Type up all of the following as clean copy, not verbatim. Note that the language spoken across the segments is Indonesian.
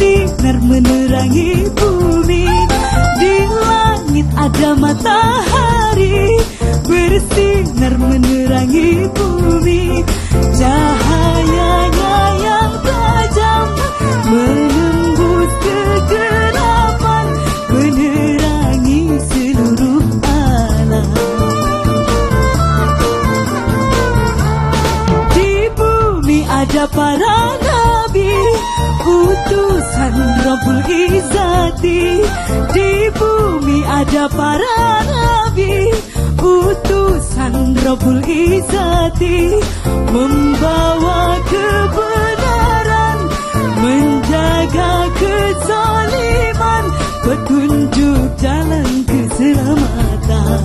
bersinar menerangi bumi. Di langit ada matahari, bersinar menerangi bumi. Cahayanya yang tajam menembus kegelapan, menerangi seluruh alam. Di bumi ada para nabi, utusan Rabbul Izzati. Di bumi ada para nabi, utusan Rabbul Izzati, membawa kebenaran, menjaga kezaliman, petunjuk jalan keselamatan.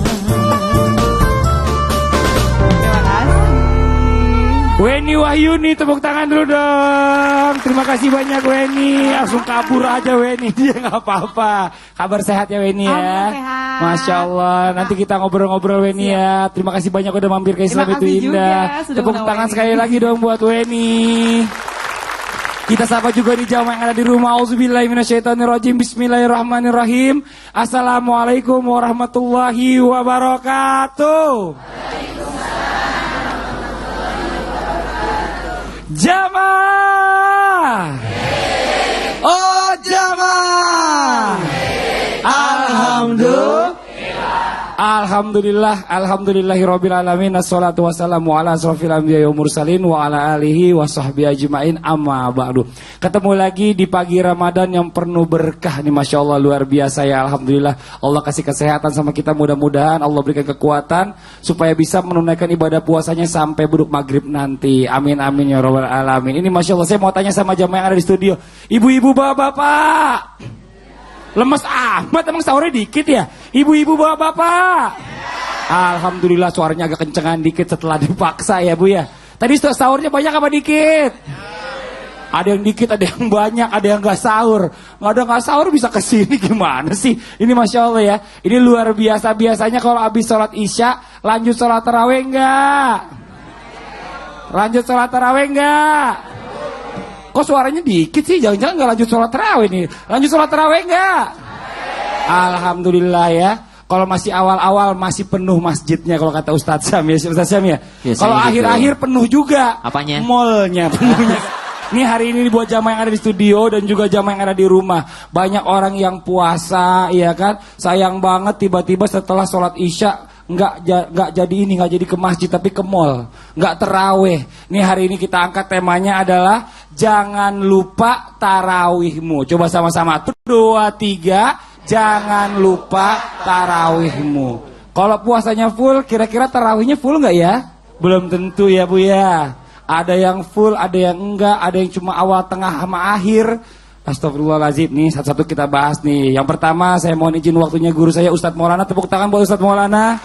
Weni Wahyuni, tepuk tangan dulu dong. Terima kasih banyak Weni. Langsung kabur aja Weni. Dia nggak apa-apa. Kabar sehat ya Weni ya. Sehat. Masya Allah. Nanti kita ngobrol-ngobrol Weni ya. Terima kasih banyak udah mampir ke Islam itu indah. Tepuk tangan sekali lagi dong buat Weni. Kita sapa juga di jamaah yang ada di rumah. Auzubillahi minasyaitonirrajim. Bismillahirrahmanirrahim. Assalamualaikum warahmatullahi wabarakatuh. Jamaah. Oh jamaah. Alhamdulillahirabbil alamin. Assalatu wassalamu ala asrofil anbiya'i wal mursalin wa ala alihi wa sahbihi ajmain, amma ba'du. Ketemu lagi di pagi Ramadan yang penuh berkah nih, Masya Allah, luar biasa ya. Alhamdulillah Allah kasih kesehatan sama kita, mudah-mudahan Allah berikan kekuatan supaya bisa menunaikan ibadah puasanya sampai beduk maghrib nanti. Amin amin ya rabbal alamin. Ini Masya Allah, saya mau tanya sama jamaah yang ada di studio, ibu-ibu bapak-bapak, lemes amat emang sahurnya dikit ya? Ibu-ibu bapak-bapak, alhamdulillah suaranya agak kencengan dikit setelah dipaksa ya Bu ya. Tadi sahurnya banyak apa dikit? Ada yang dikit, ada yang banyak, ada yang gak sahur. Gak sahur bisa kesini, gimana sih? Ini Masya Allah ya, ini luar biasa. Biasanya kalau habis sholat isya lanjut sholat tarawih enggak? Lanjut sholat tarawih enggak? Kok suaranya dikit sih? Jangan-jangan gak lanjut sholat tarawih nih. Lanjut sholat tarawih enggak? Alhamdulillah ya. Kalau masih awal-awal masih penuh masjidnya kalau kata Ustadz Sam ya. Ustadz Sam ya. Kalau akhir-akhir penuh juga. Apanya? Mallnya penuhnya. Ini hari ini buat jamaah yang ada di studio dan juga jamaah yang ada di rumah. Banyak orang yang puasa, ya kan? Sayang banget tiba-tiba setelah sholat isya nggak jadi ke masjid tapi ke mall, nggak terawih. Nih hari ini kita angkat temanya adalah jangan lupa tarawihmu. Coba sama-sama 2, 3, jangan lupa tarawihmu. Kalau puasanya full, kira-kira tarawihnya full nggak ya? Belum tentu ya Bu ya. Ada yang full, ada yang enggak, ada yang cuma awal, tengah, sama akhir. Astagfirullahaladzim, nih satu-satu kita bahas nih. Yang pertama saya mohon izin waktunya guru saya Ustadz Maulana. Tepuk tangan buat Ustadz Maulana.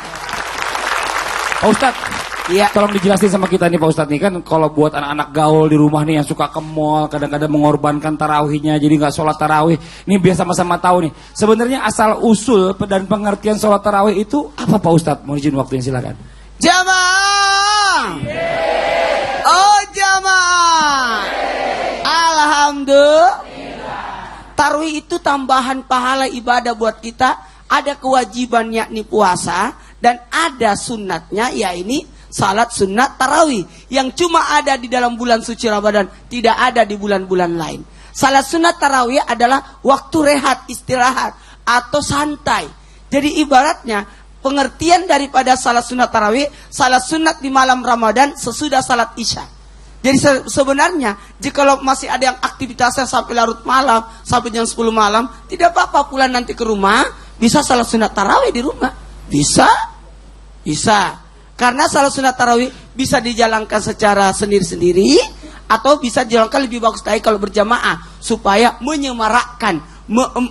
Pak Ustadz, iya, tolong dijelasin sama kita nih Pak Ustadz nih. Kan kalau buat anak-anak gaul di rumah nih yang suka ke mall, kadang-kadang mengorbankan tarawihnya jadi gak sholat tarawih. Ini biar sama-sama tahu nih, sebenarnya asal usul dan pengertian sholat tarawih itu apa Pak Ustadz? Mohon izin waktunya, silakan. Jamaah. Oh jamaah. Alhamdulillah. Tarawih itu tambahan pahala ibadah buat kita. Ada kewajiban yakni puasa, dan ada sunatnya yakni salat sunat tarawih yang cuma ada di dalam bulan suci Ramadan, tidak ada di bulan-bulan lain. Salat sunat tarawih adalah waktu rehat, istirahat atau santai. Jadi ibaratnya pengertian daripada salat sunat tarawih, salat sunat di malam Ramadan sesudah salat isya. Jadi sebenarnya jika masih ada yang aktivitasnya sampai larut malam, sampai jam 10 malam, tidak apa-apa, pulang nanti ke rumah bisa salat sunat tarawih di rumah. Bisa. Karena salat sunat tarawih bisa dijalankan secara sendiri-sendiri atau bisa dijalankan lebih bagus lagi kalau berjamaah, supaya menyemarakkan,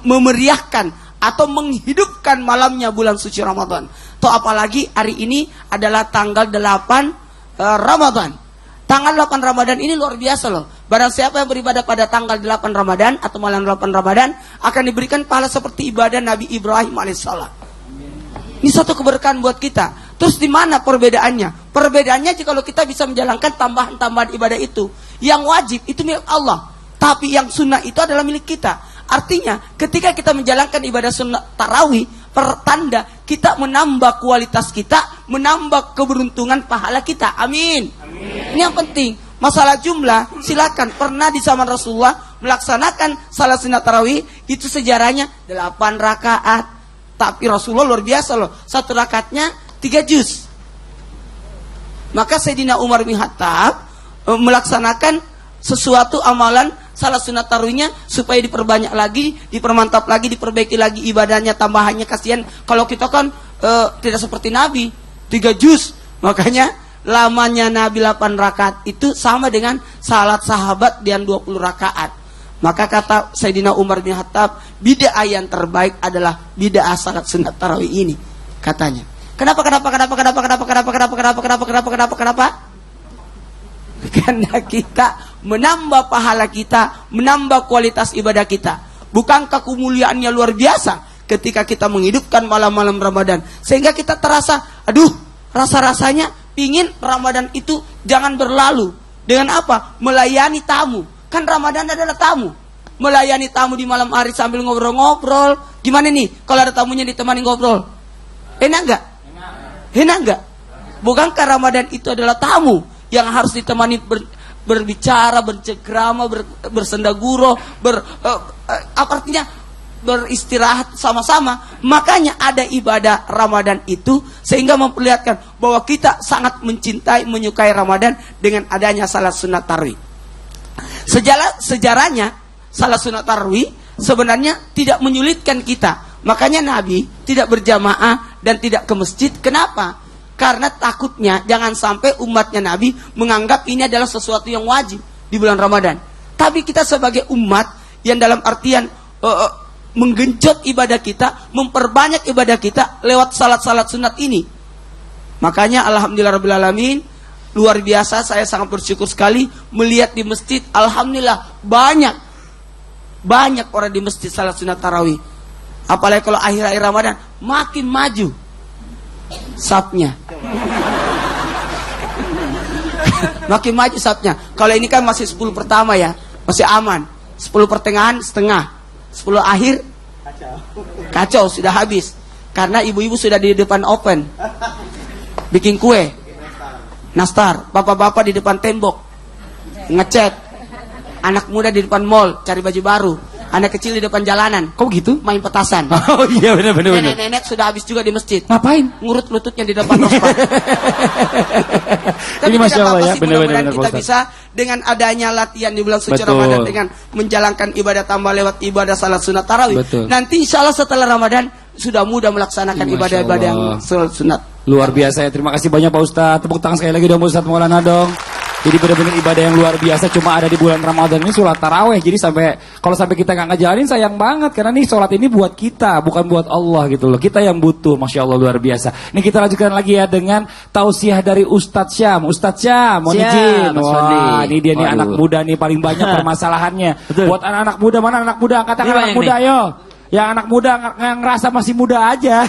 memeriahkan atau menghidupkan malamnya bulan suci Ramadan. Atau apalagi hari ini adalah tanggal 8 Ramadan. Tanggal 8 Ramadan ini luar biasa loh. Barang siapa yang beribadah pada tanggal 8 Ramadan atau malam 8 Ramadan akan diberikan pahala seperti ibadah Nabi Ibrahim alaihissalam. Ini satu keberkahan buat kita. Terus di mana perbedaannya? Perbedaannya jika kita bisa menjalankan tambahan-tambahan ibadah itu. Yang wajib itu milik Allah. Tapi yang sunnah itu adalah milik kita. Artinya ketika kita menjalankan ibadah sunnah tarawih, pertanda kita menambah kualitas kita, menambah keberuntungan pahala kita. Amin. Ini yang penting. Masalah jumlah, silakan. Pernah di zaman Rasulullah melaksanakan salat sunat tarawih, itu sejarahnya 8 rakaat. Tapi Rasulullah luar biasa loh. 1 rakaatnya 3 juz. Maka Sayyidina Umar bin Khattab melaksanakan sesuatu amalan salat sunat tarawihnya supaya diperbanyak lagi, dipermantap lagi, diperbaiki lagi ibadahnya, tambahannya. Kasihan kalau kita kan tidak seperti Nabi 3 juz. Makanya lamanya Nabi 8 rakaat itu sama dengan salat sahabat yang 20 rakaat. Maka kata Sayyidina Umar bin Khattab, bid'ah yang terbaik adalah bid'ah salat sunat tarawih ini, katanya. Kenapa? Karena kita menambah pahala kita, menambah kualitas ibadah kita. Bukankah kemuliaannya luar biasa ketika kita menghidupkan malam-malam Ramadan, sehingga kita terasa, aduh, rasa-rasanya pingin Ramadan itu jangan berlalu. Dengan apa? Melayani tamu. Kan Ramadan adalah tamu. Melayani tamu di malam hari sambil ngobrol-ngobrol. Gimana nih kalau ada tamunya ditemani ngobrol? Enak enggak? Enak enggak? Bukankah Ramadan itu adalah tamu yang harus ditemani berbicara, bercekrama, bersendaguro, artinya beristirahat sama-sama. Makanya ada ibadah Ramadan itu sehingga memperlihatkan bahwa kita sangat mencintai, menyukai Ramadan dengan adanya salat sunat tarawih. Sejarahnya salat sunat tarawih sebenarnya tidak menyulitkan kita. Makanya Nabi tidak berjamaah dan tidak ke masjid. Kenapa? Karena takutnya jangan sampai umatnya Nabi menganggap ini adalah sesuatu yang wajib di bulan Ramadan. Tapi kita sebagai umat yang dalam artian menggenjot ibadah kita, memperbanyak ibadah kita lewat salat-salat sunat ini. Makanya alhamdulillahirrahmanirrahim, luar biasa, saya sangat bersyukur sekali melihat di masjid, alhamdulillah banyak orang di masjid salat sunat tarawih. Apalagi kalau akhir-akhir Ramadan makin maju sapnya. Makin maju sapnya. Kalau ini kan masih 10 pertama ya, masih aman. 10 pertengahan setengah, 10 akhir kacau, sudah habis. Karena ibu-ibu sudah di depan open, bikin kue, nastar. Bapak-bapak di depan tembok, ngecat. Anak muda di depan mall, cari baju baru. Anak kecil di depan jalanan. Kok gitu? Main petasan. Oh iya, benar. Nenek-nenek sudah habis juga di masjid. Ngapain? Ngurut lututnya di depan rospan. Tapi ini Masya Allah ya, benar-benar kita Ustaz. bisa dengan adanya latihan di bulan suci Betul. Ramadan, dengan menjalankan ibadah tambah lewat ibadah salat sunat tarawih. Betul. Nanti insya Allah setelah Ramadan sudah mudah melaksanakan Masya ibadah-ibadah yang Allah. salat sunat. Luar biasa ya, terima kasih banyak Pak Ustadz. Tepuk tangan sekali lagi dong Ustadz Maulana dong. Jadi benar-benar ibadah yang luar biasa cuma ada di bulan Ramadan ini, sholat taraweh. Jadi kalau sampai kita nggak ngejalanin sayang banget, karena nih sholat ini buat kita, bukan buat Allah gitu loh. Kita yang butuh, Masya Allah luar biasa. Nih kita lanjutkan lagi ya dengan tausiah dari Ustadz Syam. Ustadz Syam, mohon izin. Wah, ini dia nih anak muda nih paling banyak permasalahannya. Buat anak-anak muda, mana anak muda? Angkat tangan anak muda, ayo. Yang anak muda yang ngerasa masih muda aja.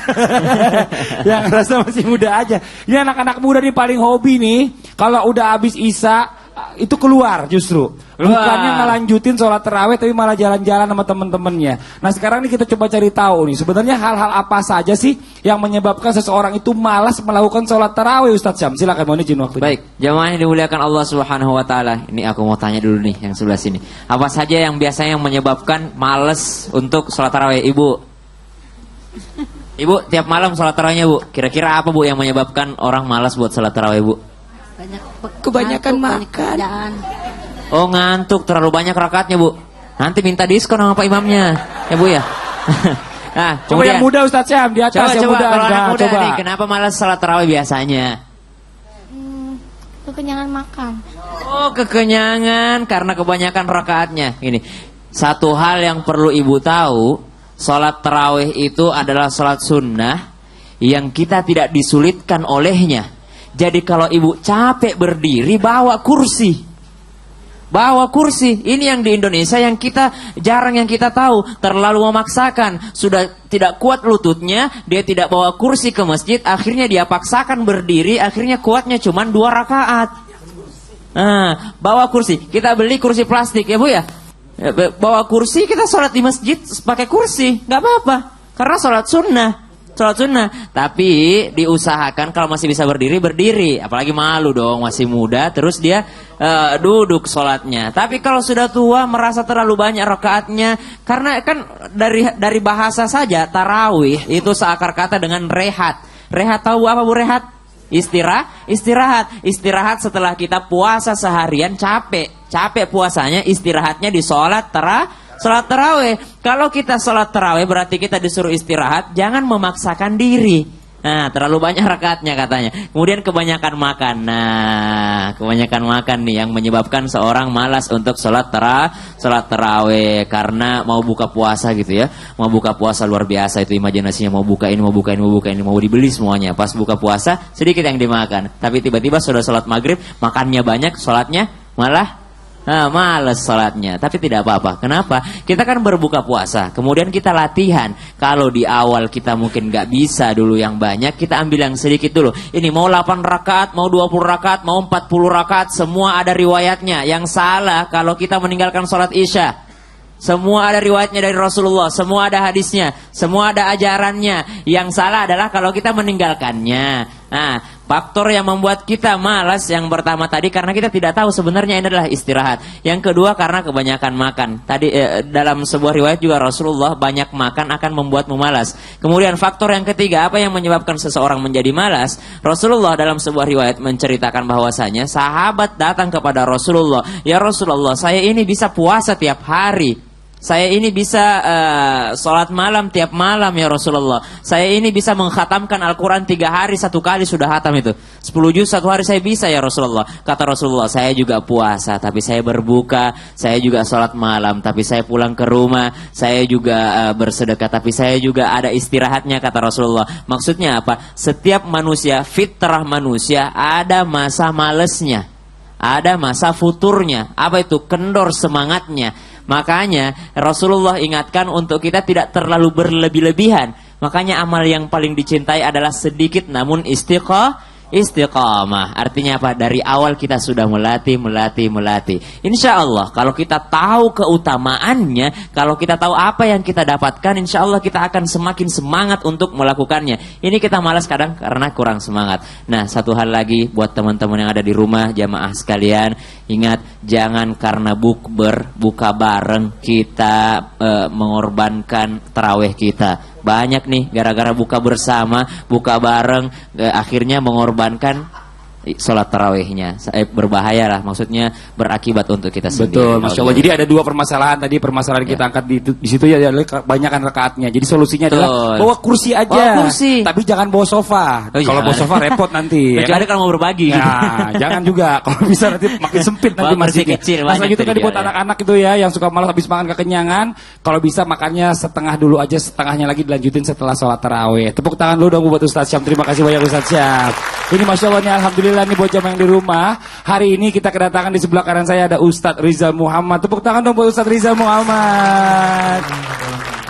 Yang ngerasa masih muda aja. Ini anak-anak muda nih paling hobi nih, kalau udah habis Isya itu keluar justru. Bukannya ngelanjutin sholat tarawih tapi malah jalan-jalan sama temen-temennya. Nah sekarang nih kita coba cari tahu nih, sebenarnya hal-hal apa saja sih yang menyebabkan seseorang itu malas melakukan sholat tarawih, Ustadz Syam? Silakan, mohon izin waktunya. Baik, jamaah yang dimuliakan Allah Subhanahu wa taala. Ini aku mau tanya dulu nih yang sebelah sini. Apa saja yang biasanya yang menyebabkan malas untuk sholat tarawih, Ibu? Ibu, tiap malam sholat tarawihnya, Bu. Kira-kira apa, Bu, yang menyebabkan orang malas buat sholat tarawih, Bu? Kebanyakan makan. Oh, ngantuk, terlalu banyak rakaatnya, Bu. Nanti minta diskon sama Pak Imamnya, ya Bu ya. Nah, Coba yang muda Ustadz Syam di atas, yang coba muda. kalau anak muda coba. nih, kenapa malas sholat tarawih biasanya? Kekenyangan makan. Oh, kekenyangan karena kebanyakan rakaatnya. Ini satu hal yang perlu Ibu tahu, sholat tarawih itu adalah sholat sunnah yang kita tidak disulitkan olehnya. Jadi kalau Ibu capek berdiri, bawa kursi. Bawa kursi. Ini yang di Indonesia yang kita jarang yang kita tahu. Terlalu memaksakan. Sudah tidak kuat lututnya, dia tidak bawa kursi ke masjid, akhirnya dia paksakan berdiri, akhirnya kuatnya cuma 2 rakaat. Nah, bawa kursi. Kita beli kursi plastik ya Bu ya. bawa kursi, kita sholat di masjid pakai kursi, nggak apa-apa, karena sholat sunnah. Tapi diusahakan kalau masih bisa berdiri, apalagi malu dong, masih muda, terus dia duduk sholatnya. Tapi kalau sudah tua merasa terlalu banyak rakaatnya, karena kan dari bahasa saja tarawih itu seakar kata dengan rehat. Rehat tahu apa Bu rehat? Istirahat setelah kita puasa seharian capek puasanya, istirahatnya di sholat tarawih. Kalau kita sholat tarawih berarti kita disuruh istirahat, jangan memaksakan diri. Nah, terlalu banyak rakaatnya katanya. Kemudian kebanyakan makan. Nah, kebanyakan makan nih yang menyebabkan seorang malas untuk sholat tarawih karena mau buka puasa gitu ya. Mau buka puasa luar biasa itu imajinasinya, mau buka ini, mau dibeli semuanya. Pas buka puasa sedikit yang dimakan. Tapi tiba-tiba sudah sholat maghrib, makannya banyak, sholatnya malah males sholatnya. Tapi tidak apa-apa. Kenapa? Kita kan berbuka puasa, kemudian kita latihan. Kalau di awal kita mungkin gak bisa dulu yang banyak, kita ambil yang sedikit dulu. Ini mau 8 rakaat, mau 20 rakaat, mau 40 rakaat, semua ada riwayatnya. Yang salah kalau kita meninggalkan sholat isya. Semua ada riwayatnya dari Rasulullah, semua ada hadisnya, semua ada ajarannya. Yang salah adalah kalau kita meninggalkannya. Nah, faktor yang membuat kita malas yang pertama tadi karena kita tidak tahu sebenarnya ini adalah istirahat. Yang kedua karena kebanyakan makan. Tadi dalam sebuah riwayat juga Rasulullah, banyak makan akan membuatmu malas. Kemudian faktor yang ketiga, apa yang menyebabkan seseorang menjadi malas? Rasulullah dalam sebuah riwayat menceritakan bahwasanya sahabat datang kepada Rasulullah, "Ya Rasulullah, saya ini bisa puasa tiap hari. Saya ini bisa sholat malam tiap malam ya Rasulullah. Saya ini bisa mengkhatamkan Al-Quran 3 hari 1 kali sudah khatam itu. 10 juz 1 hari saya bisa ya Rasulullah." Kata Rasulullah, "Saya juga puasa, tapi saya berbuka. Saya juga sholat malam, tapi saya pulang ke rumah. Saya juga bersedekah, tapi saya juga ada istirahatnya," kata Rasulullah. Maksudnya apa? Setiap manusia, fitrah manusia, ada masa malesnya, ada masa futurnya. Apa itu? Kendor semangatnya. Makanya Rasulullah ingatkan untuk kita tidak terlalu berlebih-lebihan. Makanya amal yang paling dicintai adalah sedikit namun istiqamah. Artinya apa? Dari awal kita sudah melatih. Insya Allah kalau kita tahu keutamaannya, kalau kita tahu apa yang kita dapatkan, insya Allah kita akan semakin semangat untuk melakukannya. Ini kita malas kadang karena kurang semangat. Nah, satu hal lagi buat teman-teman yang ada di rumah, jamaah sekalian, ingat jangan karena buka bareng kita mengorbankan tarawih kita. Banyak nih gara-gara buka bersama, buka bareng, akhirnya mengorbankan sholat tarawihnya. Berbahaya lah, maksudnya berakibat untuk kita sendiri. Betul, Masya Allah. Jadi ada 2 permasalahan tadi. Permasalahan kita angkat di situ ya adalah kebanyakan rakaatnya. Jadi solusinya adalah bawa kursi aja. Bawa kursi. Tapi jangan bawa sofa. Kalau bawa sofa repot nanti. Kecuali kalau mau berbagi. Nah, jangan juga. Kalau bisa nanti makin sempit nanti masjidnya. Nah, selanjutnya tadi buat anak-anak itu ya yang suka malas habis makan kekenyangan, kalau bisa makannya setengah dulu aja, setengahnya lagi dilanjutin setelah sholat tarawih. Tepuk tangan dulu dong buat Ustaz Syam. Terima kasih banyak Ustaz Syam. Ini Masya Allah nih, alhamdulillah nih buat jamaah yang di rumah. Hari ini kita kedatangan di sebelah kanan saya ada Ustadz Riza Muhammad. Tepuk tangan dong buat Ustadz Riza Muhammad.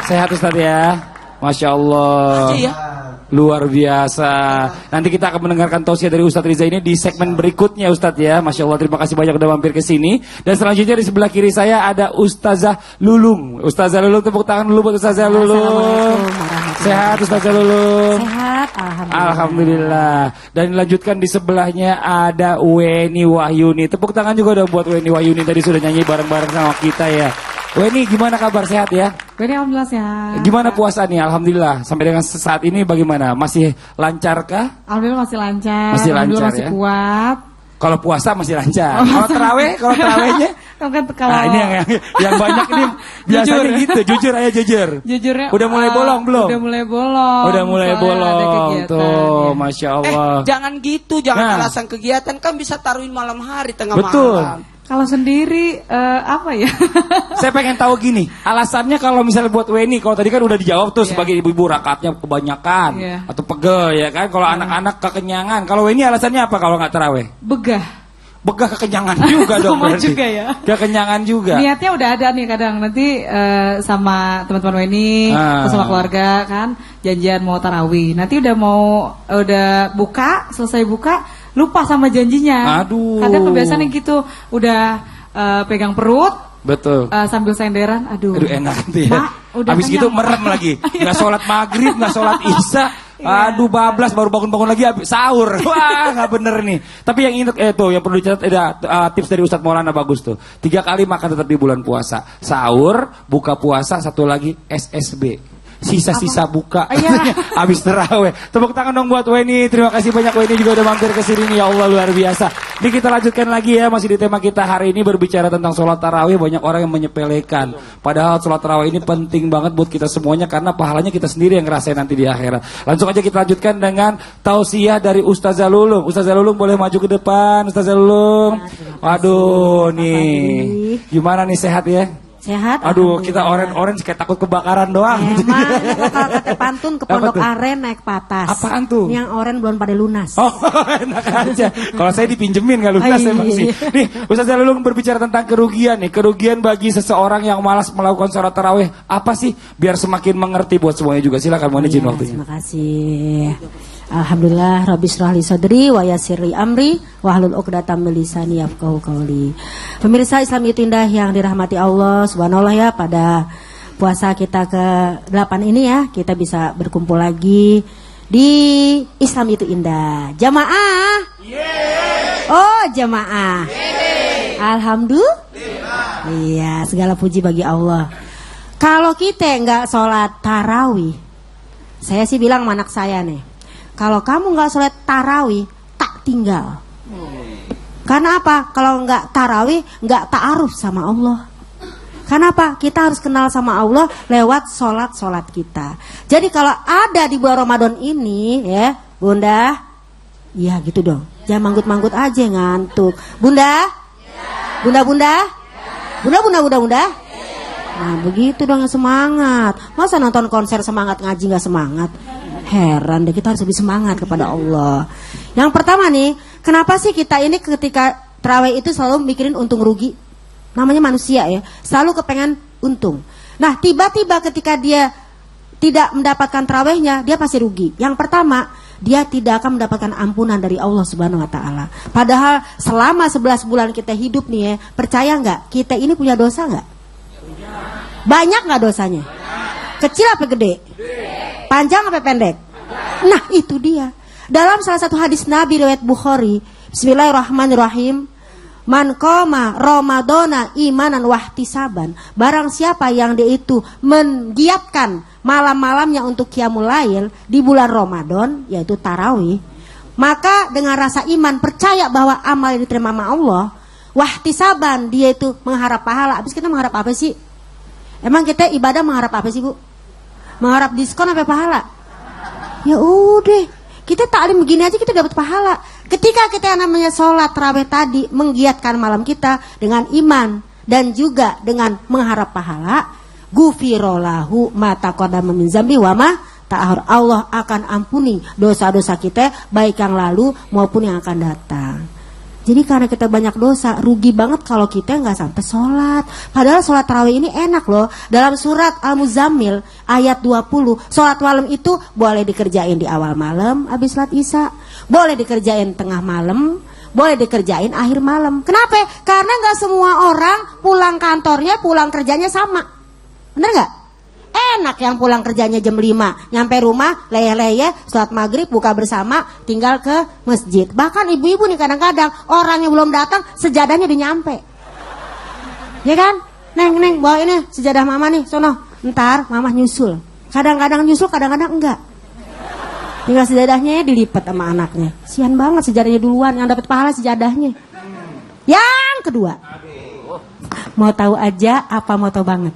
Sehat Ustadz ya? Masya Allah. Luar biasa. Nanti kita akan mendengarkan tausiah dari Ustadz Riza ini di segmen berikutnya Ustadz ya. Masya Allah, terima kasih banyak udah mampir ke sini. Dan selanjutnya di sebelah kiri saya ada Ustazah Lulung. Ustazah Lulung, tepuk tangan dulu buat Ustazah Lulung. Sehat Ustazah Lulung? Sehat, Alhamdulillah. Dan dilanjutkan di sebelahnya ada Weni Wahyuni. Tepuk tangan juga udah buat Weni Wahyuni, tadi sudah nyanyi bareng-bareng sama kita ya. Weni, gimana kabar, sehat ya? Weni alhamdulillah sehat. Gimana puasa nih? Alhamdulillah. Sampai dengan saat ini bagaimana? Masih lancarkah? Alhamdulillah masih lancar. Masih lancar masih ya? kuat. Kalau puasa masih lancar. Kalau tarawehnya? Nah, ini yang banyak ini biasanya Jujur. gitu. Jujur aja jujur. Jujurnya Udah mulai bolong belum? Udah mulai bolong. Udah mulai Soalnya ada bolong. kegiatan, Tuh, ya. Masya Allah. Jangan gitu, jangan Nah. alasan kegiatan, kan bisa taruhin malam hari tengah Betul. malam. Kalau sendiri apa ya? Saya pengen tahu gini, alasannya kalau misalnya buat Weni, kalau tadi kan udah dijawab tuh Iya. sebagai ibu-ibu rakaatnya kebanyakan Iya. atau pegel ya kan. Kalau anak-anak kekenyangan, kalau Weni alasannya apa kalau nggak taraweh? Begah. Begah kekenyangan juga dong Sama berarti. juga ya. Kekenyangan juga. Niatnya udah ada nih kadang nanti sama teman-teman Weni atau sama keluarga kan janjian mau tarawih. Nanti udah buka, selesai buka lupa sama janjinya. Aduh. Kadang kebiasaan yang gitu udah pegang perut Betul. Sambil senderan, aduh. Aduh enak tuh ya. Mak, udah Habis gitu kenyang, merem lagi. Nggak sholat maghrib, nggak sholat isya. Aduh bablas baru bangun-bangun lagi sahur. Wah nggak bener nih. Tapi yang ingat tuh yang perlu dicatat ada tips dari Ustadz Maulana bagus tuh. 3 kali makan tetap di bulan puasa. Sahur, buka puasa, satu lagi SSB. Sisa-sisa buka habis terawih. Tepuk tangan dong buat Weni. Terima kasih banyak Weni juga udah mampir ke sini. Ya Allah luar biasa. Ini kita lanjutkan lagi ya, masih di tema kita hari ini berbicara tentang sholat tarawih. Banyak orang yang menyepelekan. Padahal sholat tarawih ini penting banget buat kita semuanya karena pahalanya kita sendiri yang ngerasain nanti di akhirat. Langsung aja kita lanjutkan dengan tausiah dari Ustazah Lulung. Ustazah Lulung boleh maju ke depan. Ustazah Lulung. Waduh nih. Gimana nih, sehat ya? Sehat. Aduh, kita orange kayak takut kebakaran doang. Emang bakal kata pantun ke Pondok Aren naik patas. Apaan tuh? Yang orange belum pada lunas. Oh, enak aja. Kalau saya dipinjemin nggak lunas emang sih. Nih, Ustazah Lulung berbicara tentang kerugian nih. Kerugian bagi seseorang yang malas melakukan sholat tarawih. Apa sih? Biar semakin mengerti buat semuanya juga. Silakan, mohon izin waktunya. Terima kasih. Alhamdulillah Rabbi shrah li sadri wa yassir li amri wahlul 'uqdatam min lisani yafqahu qawli. Pemirsa Islam itu indah yang dirahmati Allah Subhanahu ya, pada puasa kita ke-8 ini ya, kita bisa berkumpul lagi di Islam itu indah. Jamaah? Oh, jamaah. Alhamdulillah. Iya, segala puji bagi Allah. Kalau kita nggak sholat tarawih, saya sih bilang sama anak saya nih, kalau kamu nggak sholat tarawih, tak tinggal. Karena apa? Kalau nggak tarawih, nggak ta'aruf sama Allah. Karena apa? Kita harus kenal sama Allah lewat sholat kita. Jadi kalau ada di bulan Ramadan ini, ya, Bunda, ya gitu dong. Jangan manggut-manggut aja ngantuk. Bunda, Bunda. Nah begitu dong, semangat. Masa nonton konser semangat, ngaji nggak semangat? Heran deh, kita harus lebih semangat kepada Allah. Yang pertama nih, kenapa sih kita ini ketika tarawih itu selalu mikirin untung rugi? Namanya manusia ya, selalu kepengen untung. Nah tiba-tiba ketika dia tidak mendapatkan tarawihnya, dia pasti rugi. Yang pertama, dia tidak akan mendapatkan ampunan dari Allah Subhanahu wa taala. Padahal selama 11 bulan kita hidup nih ya, percaya nggak? Kita ini punya dosa nggak? Banyak nggak dosanya? Kecil apa gede? Panjang apa pendek? Nah itu dia. Dalam salah satu hadis Nabi riwayat Bukhari, Bismillahirrahmanirrahim, man qoma Ramadana imanan wahtisaban, barang siapa yang dia itu menggiatkan malam-malamnya untuk qiyamul lail di bulan Ramadan, yaitu tarawih, maka dengan rasa iman percaya bahwa amal yang diterima sama Allah, wahtisaban, dia itu mengharap pahala. Habis kita mengharap apa sih? Emang kita ibadah mengharap apa sih, Bu? Mengharap diskon apa pahala? Ya udah, kita taklim begini aja kita dapat pahala. Ketika kita yang namanya sholat tarawih tadi menggiatkan malam kita dengan iman dan juga dengan mengharap pahala, gufirolahu ma taqaddama min dzambi wa ma ta'akhir. Allah akan ampuni dosa-dosa kita baik yang lalu maupun yang akan datang. Jadi karena kita banyak dosa, rugi banget kalau kita nggak sampai sholat. Padahal sholat tarawih ini enak loh. Dalam surat Al-Muzammil ayat 20, sholat malam itu boleh dikerjain di awal malam habis sholat isya, boleh dikerjain tengah malam, boleh dikerjain akhir malam. Kenapa? Karena nggak semua orang pulang kantornya, pulang kerjanya sama. Bener nggak? Enak yang pulang kerjanya jam 5, nyampe rumah leyeh-leyeh, sholat maghrib, buka bersama, tinggal ke masjid. Bahkan ibu-ibu nih kadang-kadang orangnya belum datang, sejadahnya udah nyampe. Ya kan? Neng, bawa ini sejadah mama nih, sono. Ntar mama nyusul. Kadang-kadang nyusul, kadang-kadang enggak. Tinggal sejadahnya dilipat sama anaknya. Sian banget sejadahnya duluan, yang dapat pahala sejadahnya. Yang kedua, mau tahu aja apa mau tahu banget?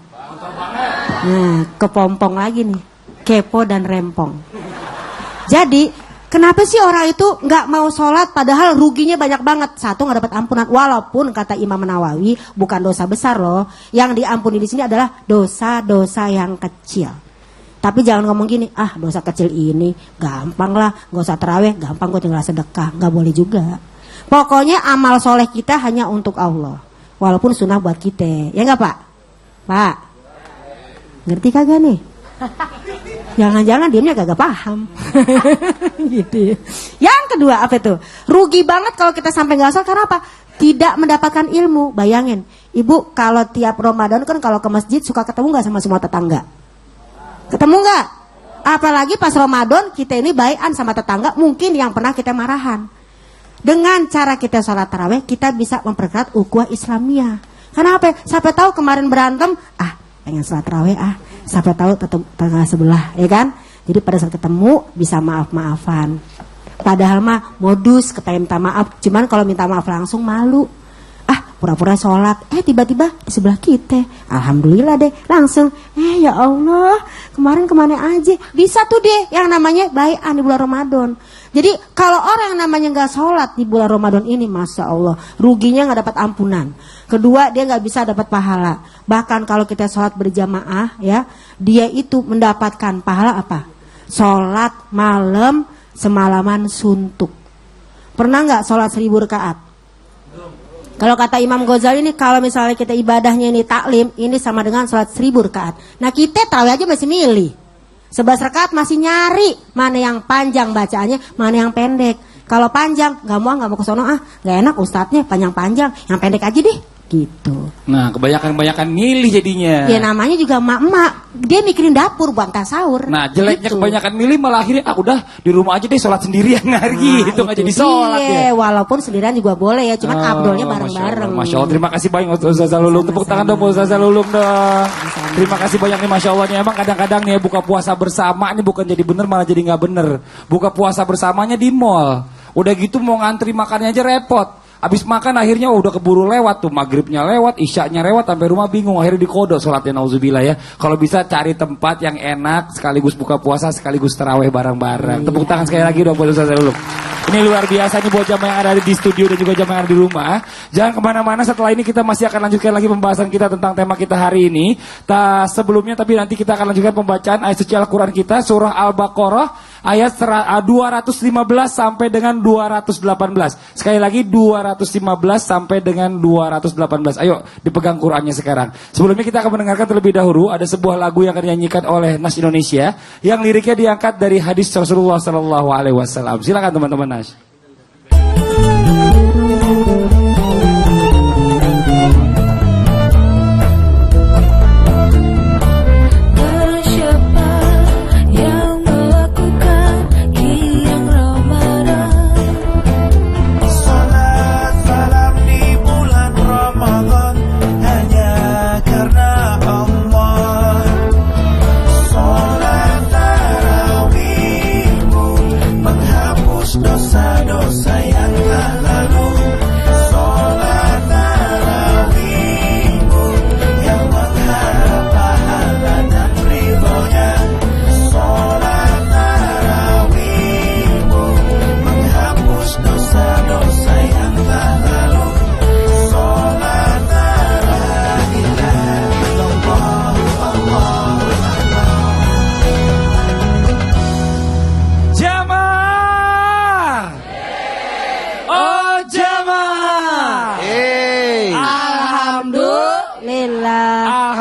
Nah, kepompong lagi nih, kepo dan rempong. Jadi, kenapa sih orang itu nggak mau sholat padahal ruginya banyak banget? Satu, nggak dapat ampunan. Walaupun kata Imam Nawawi bukan dosa besar loh. Yang diampuni di sini adalah dosa-dosa yang kecil. Tapi jangan ngomong gini, dosa kecil ini gampang lah, nggak usah tarawih, gampang gue tinggal sedekah. Nggak boleh juga. Pokoknya amal soleh kita hanya untuk Allah. Walaupun sunnah buat kita, ya nggak Pak? Pak? Ngerti kagak nih? Jangan-jangan diamnya kagak paham. Gitu. Yang kedua apa itu? Rugi banget kalau kita sampai nggak sholat. Karena apa? Tidak mendapatkan ilmu. Bayangin, Ibu kalau tiap Ramadan kan kalau ke masjid suka ketemu nggak sama semua tetangga? Ketemu nggak? Apalagi pas Ramadan kita ini baikan sama tetangga, mungkin yang pernah kita marahan. Dengan cara kita sholat tarawih, kita bisa memperkuat ukhuwah Islamiyah. Kenapa? Siapa tahu kemarin berantem, pengen sholat tarawih siapa tahu tetangga sebelah, ya kan? Jadi pada saat ketemu bisa maaf-maafan. Padahal mah modus kepengen minta maaf, cuman kalau minta maaf langsung malu. Pura-pura sholat, tiba-tiba di sebelah kita. Alhamdulillah deh, langsung. Ya Allah, kemarin kemana aja? Bisa tuh deh, yang namanya baikan di bulan Ramadan. Jadi kalau orang yang namanya nggak sholat di bulan Ramadan ini, masya Allah, ruginya nggak dapat ampunan. Kedua, dia nggak bisa dapat pahala. Bahkan kalau kita sholat berjamaah, ya, dia itu mendapatkan pahala apa? Sholat malam semalaman suntuk. Pernah nggak sholat 1000 rakaat? Kalau kata Imam Ghazali ini, kalau misalnya kita ibadahnya ini taklim, ini sama dengan sholat 1000 rakaat. Nah kita tarawih aja masih milih. 11 rakaat masih nyari mana yang panjang bacaannya, mana yang pendek. Kalau panjang, nggak mau ke sono, nggak enak ustadznya panjang-panjang, yang pendek aja deh. Gitu. Nah, kebanyakan milih jadinya. Ya namanya juga emak-emak, dia mikirin dapur buat sahur. Nah, jeleknya gitu. Kebanyakan milih malah akhirnya udah di rumah aja deh sholat sendirian hari itu nggak jadi sholat ya. Walaupun sendirian juga boleh ya, cuman abdolnya bareng-bareng. Masya Allah, terima kasih banyak Ustazah Lulung. Tepuk tangan dong Ustazah Lulung dong. Terima kasih banyak nih, Masya Allah nih. Emang kadang-kadang nih buka puasa bersama ini bukan jadi bener malah jadi nggak bener. Buka puasa bersamanya di mall. Udah gitu mau ngantri makannya aja repot. Habis makan akhirnya udah keburu lewat tuh, maghribnya lewat, isyaknya lewat, sampai rumah bingung, akhirnya dikodok sholatnya, nauzubillah ya. Kalau bisa cari tempat yang enak, sekaligus buka puasa, sekaligus tarawih bareng-bareng. Tepuk tangan sekali lagi dong buat Ustazah Lulung. Ini luar biasa nih buat jamaah yang ada di studio dan juga jamaah yang ada di rumah. Jangan kemana-mana, setelah ini kita masih akan lanjutkan lagi pembahasan kita tentang tema kita hari ini. Sebelumnya tapi nanti kita akan lanjutkan pembacaan ayat suci Al-Quran kita, surah Al-Baqarah ayat 215 sampai dengan 218. Sekali lagi 215 sampai dengan 218. Ayo dipegang Qurannya sekarang. Sebelumnya kita akan mendengarkan terlebih dahulu ada sebuah lagu yang akan dinyanyikan oleh Nas Indonesia yang liriknya diangkat dari hadis Rasulullah sallallahu alaihi wasallam. Silakan teman-teman Nas. Dosa-dosa yang telah lalu, sholat tarawihmu yang mengharap pahala dan ridhonya. Sholat tarawihmu menghapus dosa-dosa yang telah lalu. Sholat tarawih Allah, Allah,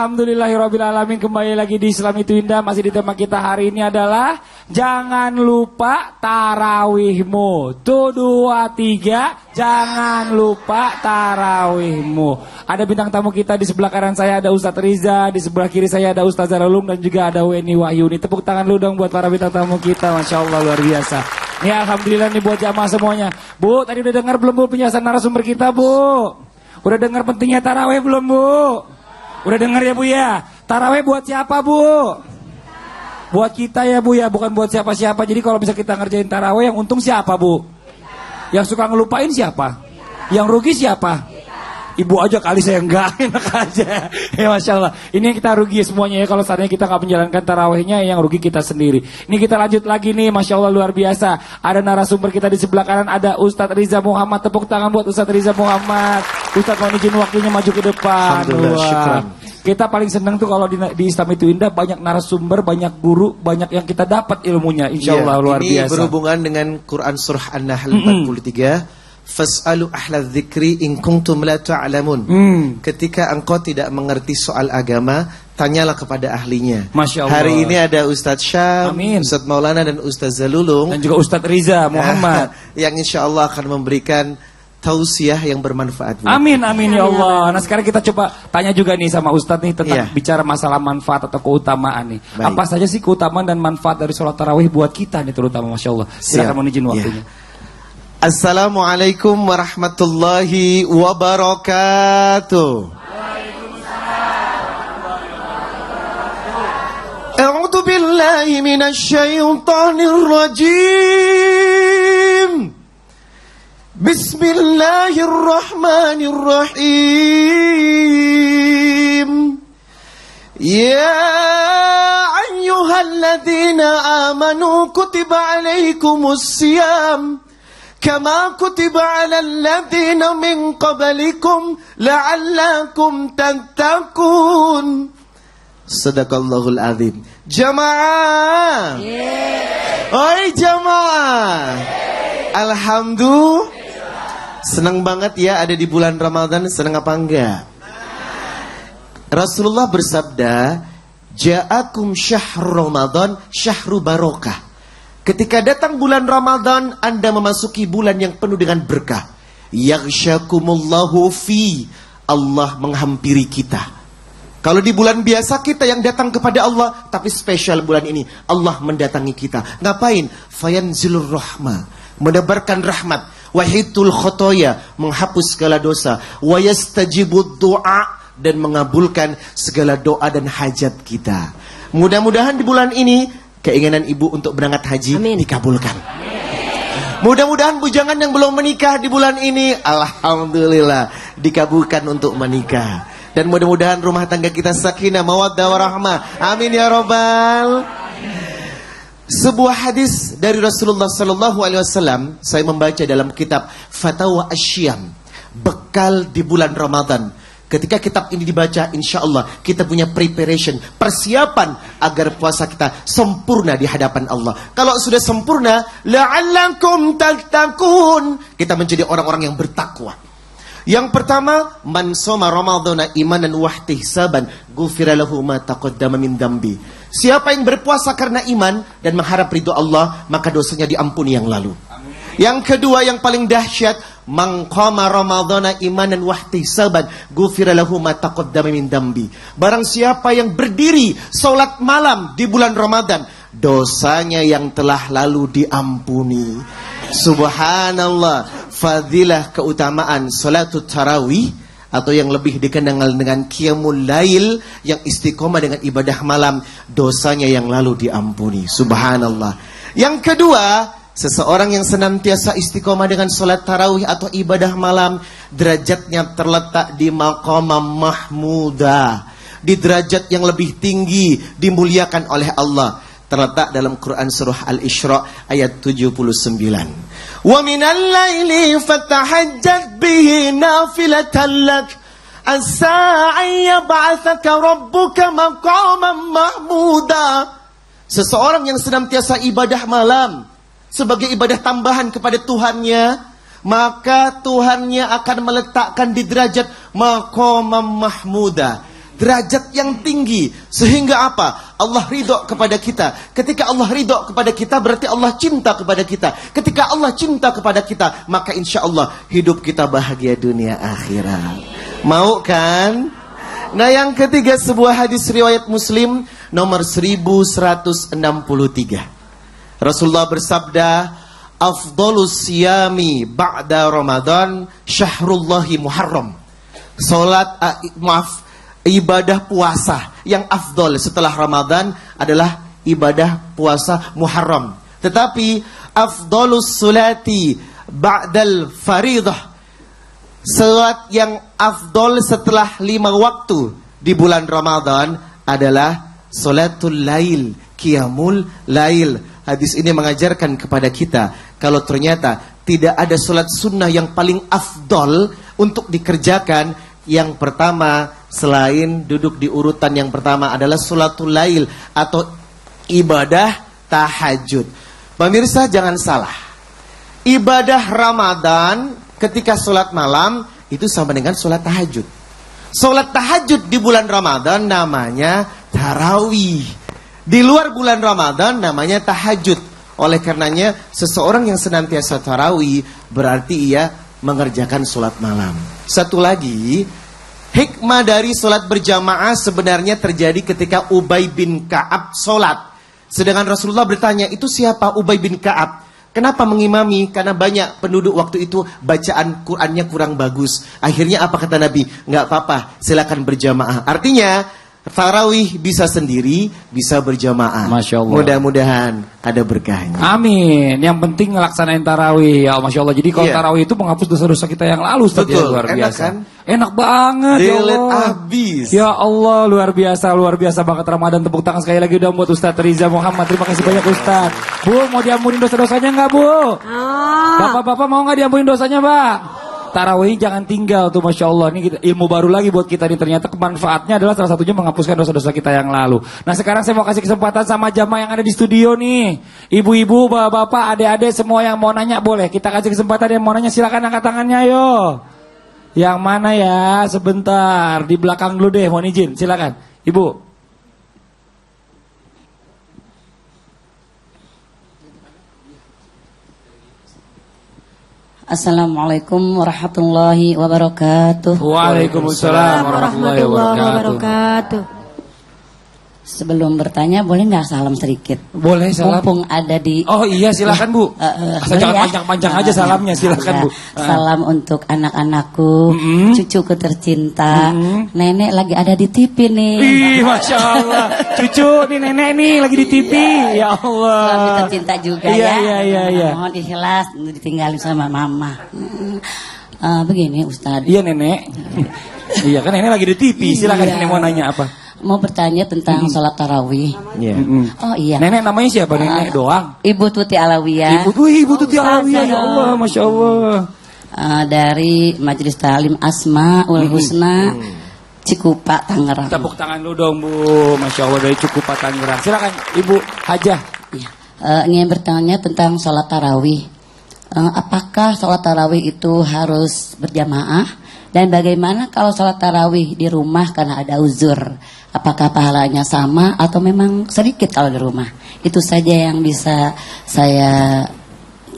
Alhamdulillahirrabbilalamin. Kembali lagi di Islam itu Indah. Masih di tema kita hari ini adalah jangan lupa tarawihmu. Tuh 2, 3, jangan lupa tarawihmu. Ada bintang tamu kita di sebelah kanan saya ada Ustadz Riza, di sebelah kiri saya ada Ustazah Lulung dan juga ada Weni Wahyuni. Tepuk tangan lu dong buat para bintang tamu kita. Masya Allah luar biasa. Nih alhamdulillah nih buat jamaah semuanya. Bu, tadi udah dengar belum Bu penjelasan narasumber kita Bu? Udah dengar pentingnya tarawih belum Bu? Udah dengar ya Bu ya? Tarawih buat siapa Bu? Buat kita ya Bu ya, bukan buat siapa-siapa. Jadi kalau bisa kita ngerjain tarawih yang untung siapa Bu? Yang suka ngelupain siapa? Yang rugi siapa? Ibu aja kali, saya enggak, enak aja. Ya Masya Allah. Ini yang kita rugi semuanya ya. Kalau saatnya kita gak menjalankan tarawihnya, yang rugi kita sendiri. Ini kita lanjut lagi nih, Masya Allah luar biasa. Ada narasumber kita di sebelah kanan, ada Ustadz Riza Muhammad. Tepuk tangan buat Ustadz Riza Muhammad. Ustadz mohon izin waktunya maju ke depan. Alhamdulillah, syukran. Kita paling senang tuh kalau di Islam itu Indah, banyak narasumber, banyak guru, banyak yang kita dapat ilmunya. Insya Allah luar biasa. Ini berhubungan dengan Quran Surah An-Nahl 43. Fas'alu ahla dzikri in kuntum la ta'lamun. Ketika engkau tidak mengerti soal agama, tanyalah kepada ahlinya. Masya Allah. Hari ini ada Ustadz Syam, Amin. Ustadz Maulana dan Ustadz Zalulung. Dan juga Ustadz Riza Muhammad. Yang insya Allah akan memberikan tausiah yang bermanfaat. Bu. Amin, amin ya Allah. Nah sekarang kita coba tanya juga nih sama Ustadz nih tentang Iya. bicara masalah manfaat atau keutamaan nih. Baik. Apa saja sih keutamaan dan manfaat dari sholat tarawih buat kita nih terutama, Masya Allah. Silakan mohon izin waktunya. Assalamualaikum warahmatullahi wabarakatuh. A'udzu billahi minasy syaithanir rajim. Bismillahirrahmanirrahim. Ya ayyuhalladzina amanu kutiba alaikumus syiyam kama kutiba alal ladzina min qablikum la'allakum tattaqun. Sadaqallahul azim. Jamaah. Oi jamaah. Alhamdulillah. Senang banget ya ada di bulan Ramadan. Senang apa enggak? Rasulullah bersabda, "Ja'akum syahrul Ramadan syahru barokah." Ketika datang bulan Ramadan, Anda memasuki bulan yang penuh dengan berkah. Yaghsyakumullahu fi. Allah menghampiri kita. Kalau di bulan biasa kita yang datang kepada Allah, tapi spesial bulan ini Allah mendatangi kita. Ngapain? Fayanzilur rahmah, menebarkan rahmat, wahitul khotoya, menghapus segala dosa, wayastajibud du'a, dan mengabulkan segala doa dan hajat kita. Mudah-mudahan di bulan ini keinginan ibu untuk berangkat haji dikabulkan. Mudah-mudahan bujangan yang belum menikah di bulan ini, alhamdulillah, dikabulkan untuk menikah. Dan mudah-mudahan rumah tangga kita sakinah, mawaddah, warahmah. Amin ya robbal. Sebuah hadis dari Rasulullah SAW saya membaca dalam kitab Fatawa Asyam, bekal di bulan Ramadan. Ketika kitab ini dibaca, insya Allah kita punya preparation, persiapan agar puasa kita sempurna di hadapan Allah. Kalau sudah sempurna, la'allakum tattaqun, kita menjadi orang-orang yang bertakwa. Yang pertama, man shoma ramadhana imanan wa ihtisaban ghufira lahu ma taqaddama min dambi. Siapa yang berpuasa karena iman dan mengharap ridho Allah, maka dosanya diampuni yang lalu. Yang kedua yang paling dahsyat, man qama ramadhana imanan wa ihtisaban ghufira lahu ma taqaddama min dambi. Barang siapa yang berdiri salat malam di bulan Ramadan, dosanya yang telah lalu diampuni. Subhanallah. Fadilah keutamaan salatul tarawih, atau yang lebih dikenal dengan qiyamul lail, yang istiqomah dengan ibadah malam, dosanya yang lalu diampuni. Subhanallah. Yang kedua, seseorang yang senantiasa istiqomah dengan salat tarawih atau ibadah malam, derajatnya terletak di maqamah mahmudah, di derajat yang lebih tinggi, dimuliakan oleh Allah. Terletak dalam Quran surah Al-Isra ayat 79. Wa minal laili fatahajjat bihi nafilatan lak asa an yab'atsaka rabbuka maqaman mahmuda. Seseorang yang senantiasa ibadah malam sebagai ibadah tambahan kepada Tuhannya, maka Tuhannya akan meletakkan di derajat maqaman mahmuda, derajat yang tinggi, sehingga apa? Allah ridho kepada kita. Ketika Allah ridho kepada kita, berarti Allah cinta kepada kita. Ketika Allah cinta kepada kita, maka insya Allah hidup kita bahagia dunia akhirat. Mau kan? Nah yang ketiga, sebuah hadis riwayat Muslim nomor 1163. Rasulullah bersabda, afdolus siyami ba'da Ramadan syahrullahi muharram. Ibadah puasa yang afdol setelah Ramadan adalah ibadah puasa Muharram. Tetapi afdolus sulati ba'dal faridah, salat yang afdol setelah 5 waktu di bulan Ramadan adalah salatul lail, qiyamul lail. Hadis ini mengajarkan kepada kita kalau ternyata tidak ada salat sunnah yang paling afdol untuk dikerjakan. Yang pertama, selain duduk di urutan yang pertama adalah sholatul lail atau ibadah tahajud. Pemirsa jangan salah, ibadah Ramadan ketika sholat malam itu sama dengan sholat tahajud. Sholat tahajud di bulan Ramadan namanya tarawih. Di luar bulan Ramadan namanya tahajud. Oleh karenanya seseorang yang senantiasa tarawih berarti ia mengerjakan sholat malam. Satu lagi, hikmah dari sholat berjamaah sebenarnya terjadi ketika Ubay bin Ka'ab sholat. Sedangkan Rasulullah bertanya, itu siapa Ubay bin Ka'ab? Kenapa mengimami? Karena banyak penduduk waktu itu bacaan Qur'annya kurang bagus. Akhirnya apa kata Nabi? Nggak apa-apa, silakan berjamaah. Artinya tarawih bisa sendiri, bisa berjamaah. Masya Allah. Mudah-mudahan ada berkahnya. Amin. Yang penting ngelaksanain tarawih. Ya Masya Allah. Jadi kalau tarawih itu menghapus dosa-dosa kita yang lalu. Ustaz, Betul. ya, luar Enak biasa. kan? Enak banget. Ya Delete Allah. habis. Ya Allah, luar biasa banget Ramadan. Tepuk tangan sekali lagi dong buat Ustadz Riza Muhammad. Terima kasih banyak Ustadz. Bu, mau diampunin dosa-dosanya nggak Bu? Bapak-bapak mau nggak diampunin dosanya, Pak? Tarawih jangan tinggal tuh, Masya Allah. Ini kita, ilmu baru lagi buat kita nih. Ternyata manfaatnya adalah salah satunya menghapuskan dosa-dosa kita yang lalu. Nah sekarang saya mau kasih kesempatan sama jamaah yang ada di studio nih. Ibu-ibu, bapak-bapak, adik-adik semua yang mau nanya boleh. Kita kasih kesempatan yang mau nanya, silakan angkat tangannya yo. Yang mana ya? Sebentar, di belakang dulu deh, mohon izin, silakan. Ibu. Assalamualaikum warahmatullahi wabarakatuh. Waalaikumsalam warahmatullahi wabarakatuh. Sebelum bertanya boleh nggak salam sedikit? Boleh salam. Mumpung ada di. Oh iya silakan Bu. Asal jangan boleh ya? panjang-panjang aja salamnya, silakan Bu. Salam untuk anak-anakku, cucuku tercinta. Nenek lagi ada di TV nih. Ih, Masya Allah. Cucu nih nenek nih lagi di TV. Ya Allah. Suami tercinta juga Iya, ya. iya. Mohon ikhlas ditinggalin sama mama. Begini Ustadz. Iya nenek. Iya kan nenek lagi di TV. Silakan nenek mau nanya apa? Mau bertanya tentang sholat tarawih. Oh iya. Nenek namanya siapa? Nenek doang. Ibu Tuti Alawiyah. Ibu Tuti Alawiyah. Ya Allah, Masya Allah. Dari Majelis Ta'lim Asmaul Husna Cikupa Tangerang. Tepuk tangan dulu dong Bu. Masya Allah dari Cikupa Tangerang. Silakan Ibu Hajah. Ya. Ingin bertanya tentang sholat tarawih. Apakah sholat tarawih itu harus berjamaah? Dan bagaimana kalau sholat tarawih di rumah karena ada uzur? Apakah pahalanya sama atau memang sedikit kalau di rumah? Itu saja yang bisa saya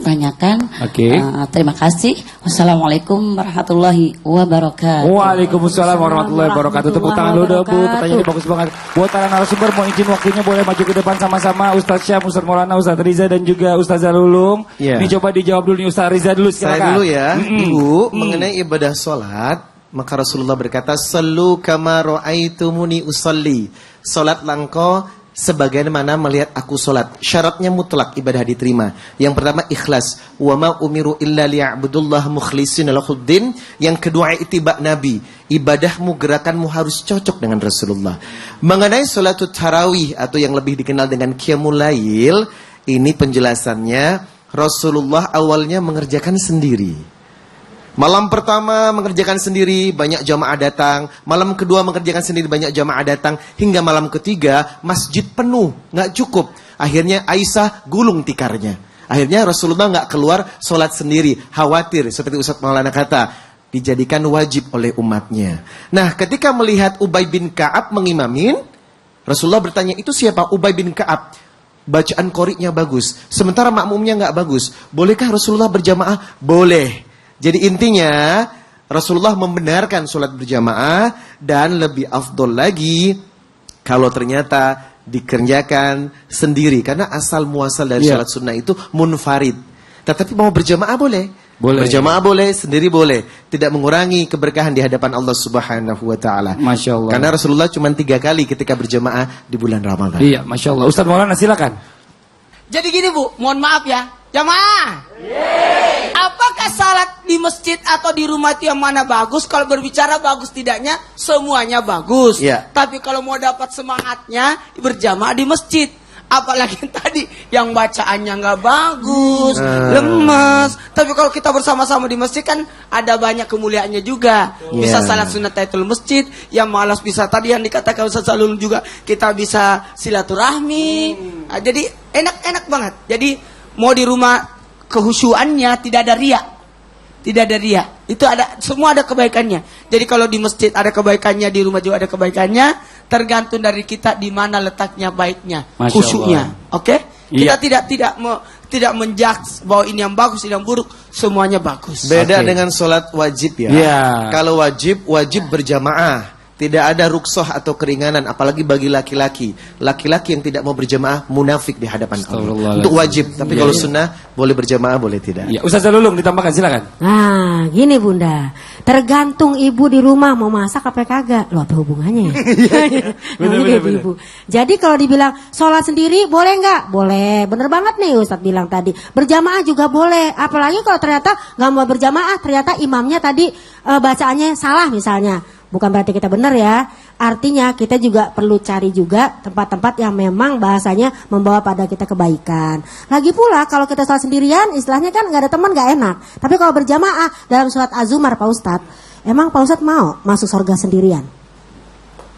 tanyakan. Oke. Terima kasih. Wassalamualaikum warahmatullahi wabarakatuh. Waalaikumsalam warahmatullahi wabarakatuh. Tepuk tangan dulu dong Bu. Pertanyaannya bagus banget. Buat para narasumber mau izin waktunya boleh maju ke depan sama-sama. Ustadz Syam, Ustadz Maulana, Ustadz Riza dan juga Ustadz Zalulung. Iya. Ini coba dijawab dulu nih Ustadz Riza dulu silakan. Saya dulu ya, Ibu, mengenai ibadah sholat, maka Rasulullah berkata, "Sallu kama ra'aitumuni usalli." Sholatlah engkau sebagaimana melihat aku sholat. Syaratnya mutlak ibadah diterima. Yang pertama ikhlas. Wa ma umiru illa liya'budullah mukhlishina lahuddin. Yang kedua ittiba Nabi. Ibadahmu, gerakanmu harus cocok dengan Rasulullah. Mengenai sholatut tarawih atau yang lebih dikenal dengan qiyamul lail, ini penjelasannya Rasulullah awalnya mengerjakan sendiri. Malam pertama mengerjakan sendiri, banyak jamaah datang. Malam kedua mengerjakan sendiri, banyak jamaah datang. Hingga malam ketiga, masjid penuh, nggak cukup. Akhirnya Aisyah gulung tikarnya. Akhirnya Rasulullah nggak keluar sholat sendiri. Khawatir, seperti Ustadz Maulana kata, dijadikan wajib oleh umatnya. Nah, ketika melihat Ubay bin Ka'ab mengimamin, Rasulullah bertanya, itu siapa Ubay bin Ka'ab? Bacaan qori'nya bagus, sementara makmumnya nggak bagus. Bolehkah Rasulullah berjamaah? Boleh. Jadi intinya Rasulullah membenarkan sholat berjamaah dan lebih afdol lagi kalau ternyata dikerjakan sendiri. Karena asal muasal dari sholat sunnah itu munfarid. Tetapi mau berjamaah boleh. Berjamaah boleh, sendiri boleh. Tidak mengurangi keberkahan di hadapan Allah Subhanahu wa ta'ala. Masya Allah. Karena Rasulullah cuma 3 kali ketika berjamaah di bulan Ramadan. Iya, Masya Allah. Ustadz Maulana silakan. Jadi gini Bu, mohon maaf ya, jamaah. Apakah salat di masjid atau di rumah itu yang mana bagus? Kalau berbicara bagus tidaknya, semuanya bagus. Ya. Tapi kalau mau dapat semangatnya, berjamaah di masjid. Apalagi tadi yang bacaannya nggak bagus, lemes. Tapi kalau kita bersama-sama di masjid kan ada banyak kemuliaannya juga. Bisa salat sunat tahiyatul masjid, yang malas bisa tadi yang dikatakan Ustaz Zalulung juga kita bisa silaturahmi. Nah, jadi enak-enak banget. Jadi mau di rumah kehusuannya tidak ada riya. Tidak ada riya. Itu ada, semua ada kebaikannya. Jadi kalau di masjid ada kebaikannya, di rumah juga ada kebaikannya. Tergantung dari kita di mana letaknya baiknya, khusyuknya. Oke? Kita tidak menjudge bahwa ini yang bagus, ini yang buruk. semuanya bagus. Beda Oke. dengan sholat wajib ya. Iya. Kalau wajib berjamaah. Tidak ada ruksoh atau keringanan, apalagi bagi laki-laki. Laki-laki yang tidak mau berjamaah munafik di hadapan Allah. Astagfirullahaladzim. Untuk wajib, tapi Iya, kalau iya. sunnah boleh berjamaah, boleh tidak. Ya, Ustazah Lulung ditambahkan silakan. Nah, gini Bunda. Tergantung ibu di rumah mau masak apa kagak. Loh, apa hubungannya ya? Namanya bener, ibu-ibu. Jadi kalau dibilang sholat sendiri boleh nggak? Boleh. Bener banget nih Ustadz bilang tadi. Berjamaah juga boleh. Apalagi kalau ternyata nggak mau berjamaah, ternyata imamnya tadi bacaannya salah misalnya. Bukan berarti kita benar ya. Artinya kita juga perlu cari juga tempat-tempat yang memang bahasanya membawa pada kita kebaikan. Lagi pula kalau kita sholat sendirian, istilahnya kan nggak ada teman nggak enak. Tapi kalau berjamaah dalam surat Az-Zumar Pak Ustadz, emang Pak Ustadz mau masuk surga sendirian?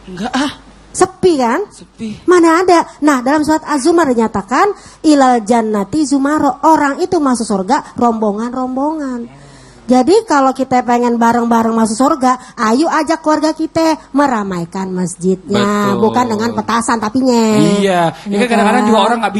Enggak ah, Sepi kan? sepi. Mana ada? Nah, dalam surat Az-Zumar dinyatakan ilal jannati zumaro. Orang itu masuk surga rombongan-rombongan. Jadi kalau kita pengen bareng-bareng masuk surga, ayo ajak keluarga kita meramaikan masjidnya, Betul. bukan dengan petasan tapi nyet. Iya, ini kan kadang-kadang juga orang nggak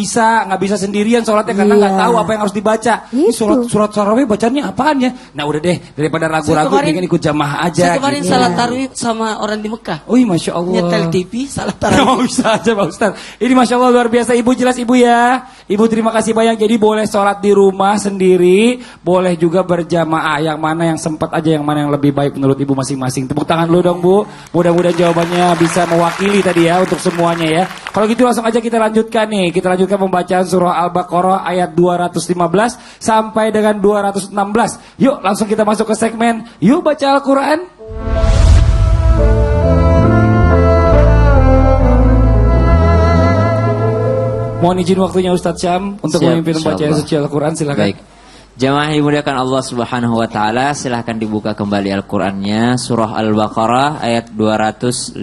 bisa sendirian sholatnya karena nggak Iya. tahu apa yang harus dibaca. Ini Itu. surat tarawih bacanya apaan ya? Nah udah deh, daripada ragu-ragu, mendingan ikut jamaah aja. Saya kemarin gitu. salat tarawih sama orang di Mekah. Oh iya, Masya Allah. Nyetel TV, salat Oh, tarawih. bisa aja Pak Ustaz. Ini Masya Allah luar biasa. Ibu jelas Ibu ya. Ibu terima kasih banyak. Jadi boleh sholat di rumah sendiri, boleh juga berjamaah. Yang mana yang sempat aja, yang mana yang lebih baik menurut Ibu masing-masing. Tepuk tangan dulu dong Bu. Mudah-mudahan jawabannya bisa mewakili tadi ya untuk semuanya ya. Kalau gitu langsung aja kita lanjutkan nih. Kita lanjutkan pembacaan surah Al-Baqarah ayat 215 sampai dengan 216. Yuk langsung kita masuk ke segmen Yuk Baca Al-Quran. Mohon izin waktunya Ustadz Syam untuk Siap, memimpin pembacaan insyaallah. suci Al-Quran, silakan. Baik. Jamaah yang dimuliakan Allah Subhanahu wa taala, silahkan dibuka kembali Al-Qur'annya surah Al-Baqarah ayat 215.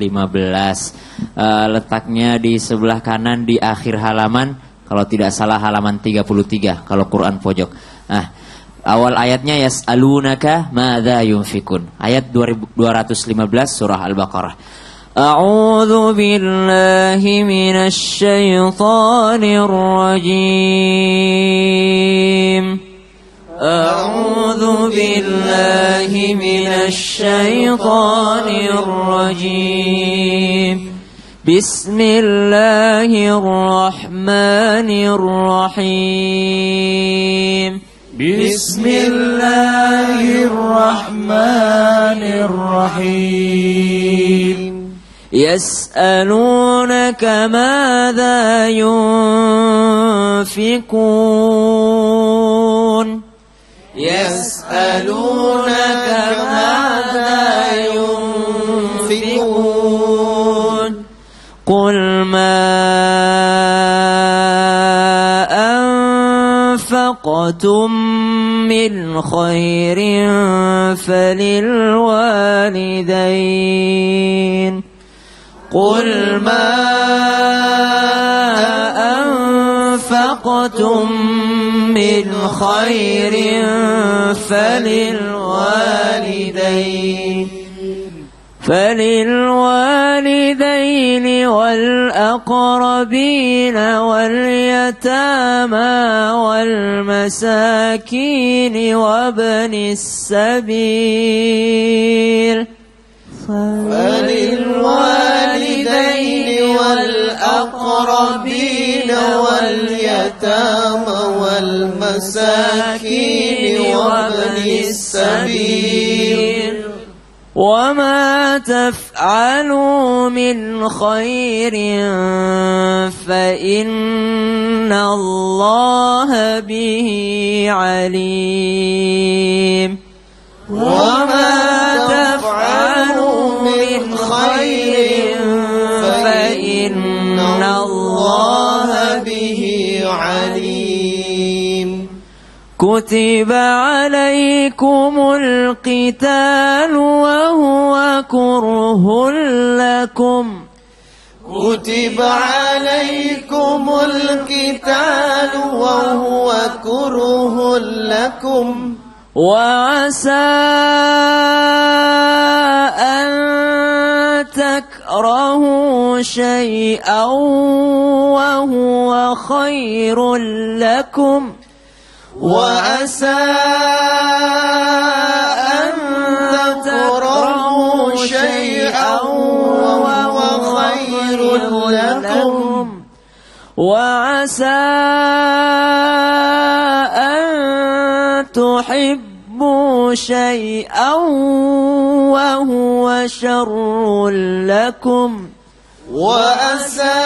Letaknya di sebelah kanan di akhir halaman, kalau tidak salah halaman 33 kalau Quran pojok. Nah, awal ayatnya yas'alunaka madza yunfikun. Ayat 215 surah Al-Baqarah. A'udzu billahi minasy syaithanir rajim. أعوذ بالله من الشيطان الرجيم بسم الله الرحمن الرحيم بسم الله الرحمن الرحيم يسألونك ماذا ينفقون يسألونك ماذا ينفقون قل ما أنفقتم من خير فللوالدين قل ما أنفقتم من خير فللوالدين والأقربين واليتامى والمساكين وابن السبيل فللوالدين والأقربين واليتامى والمساكين وابن السبيل وما تفعلوا من خير فإن الله به عليم وما تفعلوا من خير فإن الله به عليم. كتب عليكم القتال وهو كره لكم كتب عليكم القتال وهو كره لكم وعسى أن تكرهوا شيئا وهو خير لكم وعسى أن تكرهوا شيئا وهو خير لكم وعسى أن تحبوا شيئا وهو شر لكم وعسى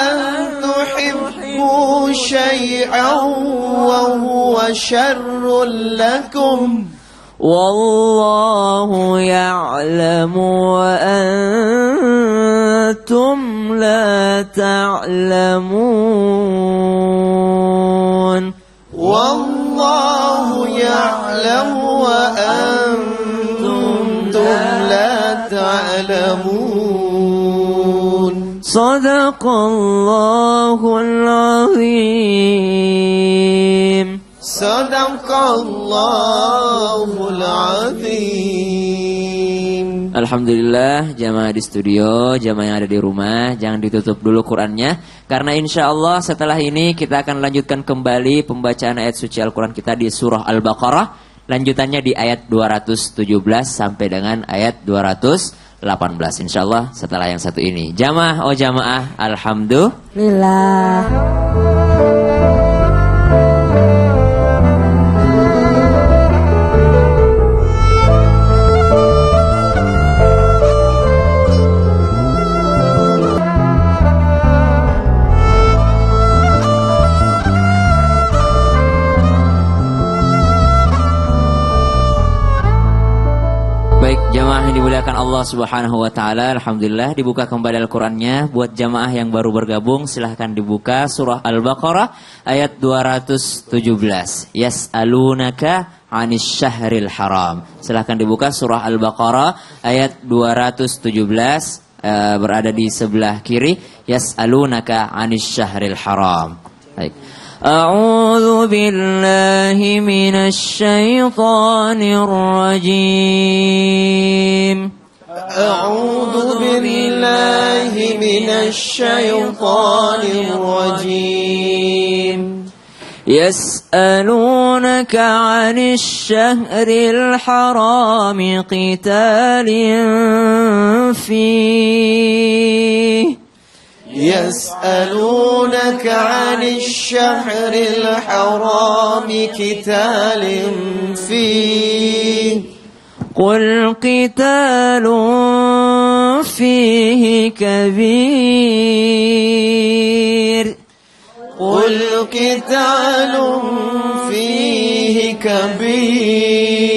أن تحبوا شيئا وهو شر لكم والله يعلم وأنتم لا تعلمون والله يعلم وأنتم لا تعلمون صدق الله العظيم صدق الله العظيم. Alhamdulillah, jamaah di studio, jamaah yang ada di rumah, jangan ditutup dulu Qurannya, karena insya Allah setelah ini kita akan lanjutkan kembali pembacaan ayat suci Al-Quran kita di surah Al-Baqarah, lanjutannya di ayat 217 sampai dengan ayat 218, insya Allah setelah yang satu ini. Jamaah, oh jamaah, alhamdulillah. Baik, jamaah yang dimuliakan Allah Subhanahu wa taala, alhamdulillah dibuka kembali Al-Qur'annya. Buat jamaah yang baru bergabung, silahkan dibuka surah Al-Baqarah ayat 217. Yas'alunaka 'anis syahril haram. Silahkan dibuka surah Al-Baqarah ayat 217, berada di sebelah kiri. Yas'alunaka 'anis syahril haram. Baik. أعوذ بالله من الشيطان الرجيم أعوذ بالله من الشيطان الرجيم يسألونك عن الشهر الحرام قتال فيه يسألونك عن الشهر الحرام قتال فيه قل قتال فيه كبير قل قتال فيه كبير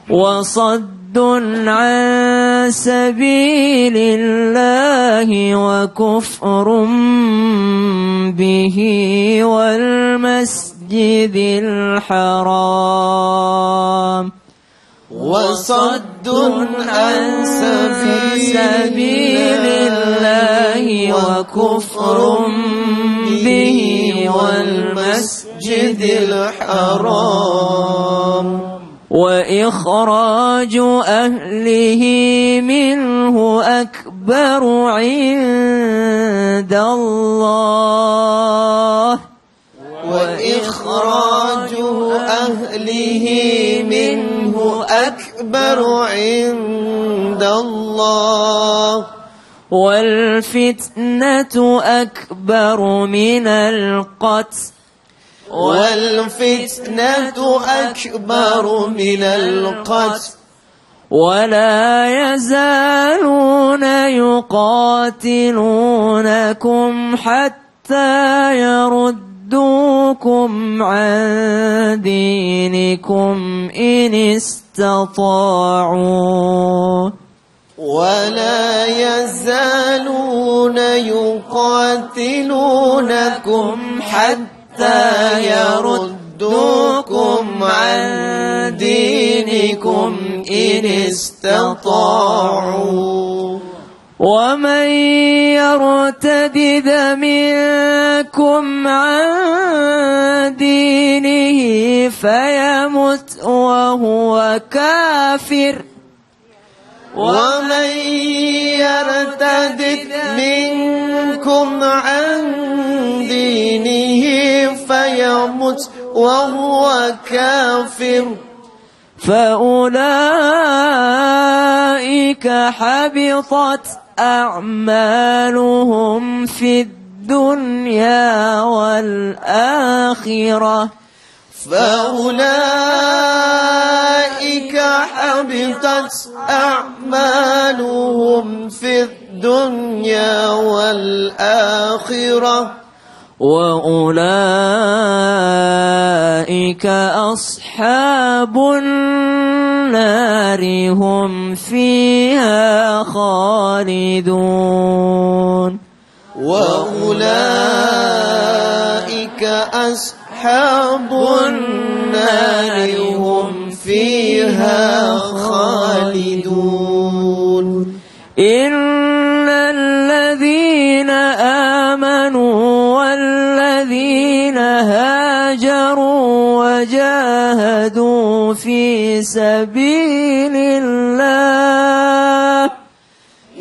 وصد عن سبيل الله وكفر به والمسجد الحرام وصد عن سبيل الله وكفر به والمسجد الحرام وإخراج أهله منه أكبر عند الله وإخراج أهله منه أكبر عند الله والفتنة أكبر من القتل والفتنة أكبر من القتل ولا يزالون يقاتلونكم حتى يردوكم عن دينكم إن استطاعوا ولا يزالون يقاتلونكم حتى يردوكم عن دينكم إن استطاعوا ومن يرتدد منكم عن دينه فيمت وهو كافر ومن يرتد منكم عن دينه فيمت وهو كافر فأولئك حبطت أعمالهم في الدنيا والآخرة فأولئك حبطت أعمالهم في الدنيا والآخرة وأولئك أصحاب النار هم فيها خالدون وأولئك أصحاب النار هم فيها خالدون إن الذين آمنوا والذين هاجروا وجاهدوا في سبيل الله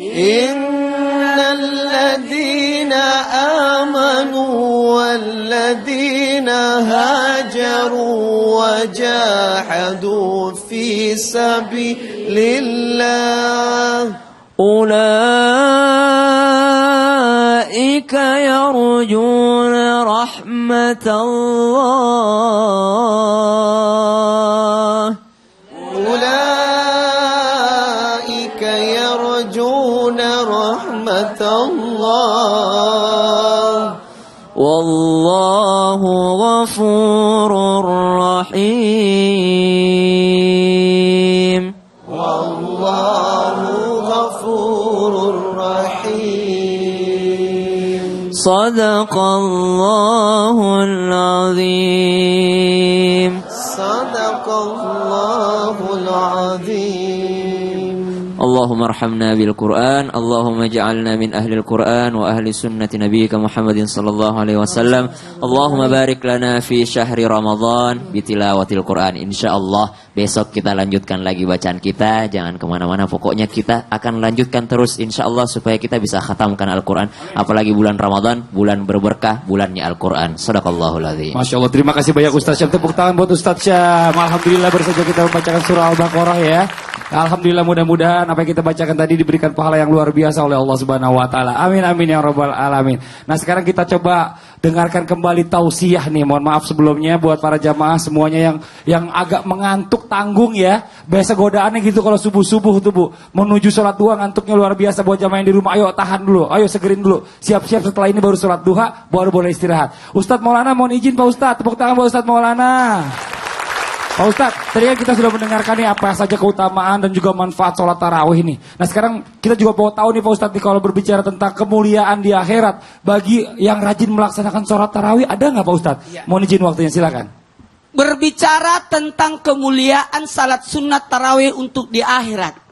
إن الذين آمنوا والذين هاجروا وجاهدوا في سبيل الله أولئك يرجون رحمة الله أولئك يرجون رحمة الله والله غفور رحيم والله غفور رحيم صدق الله العظيم صدق الله العظيم اللهم ارحمنا بالقرآن اللهم اجعلنا من أهل القرآن وأهل سنة نبيك محمد صلى الله عليه وسلم اللهم بارك لنا في شهر رمضان bitilawatil Quran. InsyaAllah besok kita lanjutkan lagi bacaan kita. Jangan kemana-mana, pokoknya kita akan lanjutkan terus InsyaAllah supaya kita bisa khatamkan Al-Quran. Apalagi bulan Ramadan, bulan berberkah, bulannya Al-Quran. Sadaqallahul azim. Masya Allah, terima kasih banyak Ustaz Syam. Tepuk tangan buat Ustaz Syam. Alhamdulillah baru saja kita membacakan surah Al-Baqarah ya. Alhamdulillah, mudah-mudahan apa yang kita bacakan tadi diberikan pahala yang luar biasa oleh Allah Subhanahu wa taala. Amin amin ya rabbal alamin. Nah, sekarang kita coba dengarkan kembali tausiah nih. Mohon maaf sebelumnya buat para jamaah semuanya yang agak mengantuk tanggung ya. Biasa godaannya gitu kalau subuh-subuh tuh Bu. Menuju sholat duha ngantuknya luar biasa buat jamaah yang di rumah. Ayo tahan dulu. Ayo segerin dulu. Siap-siap setelah ini baru sholat duha, baru boleh istirahat. Ustadz Maulana mohon izin Pak Ustadz. Tepuk tangan buat Ustadz Maulana. Pak Ustadz, tadi kan kita sudah mendengarkan nih apa saja keutamaan dan juga manfaat sholat tarawih ini. Nah sekarang kita juga mau tahu nih Pak Ustadz nih, kalau berbicara tentang kemuliaan di akhirat bagi yang rajin melaksanakan sholat tarawih, ada nggak Pak Ustadz? Ya. Mohon izin waktunya, silakan. Berbicara tentang kemuliaan salat sunat tarawih untuk di akhirat.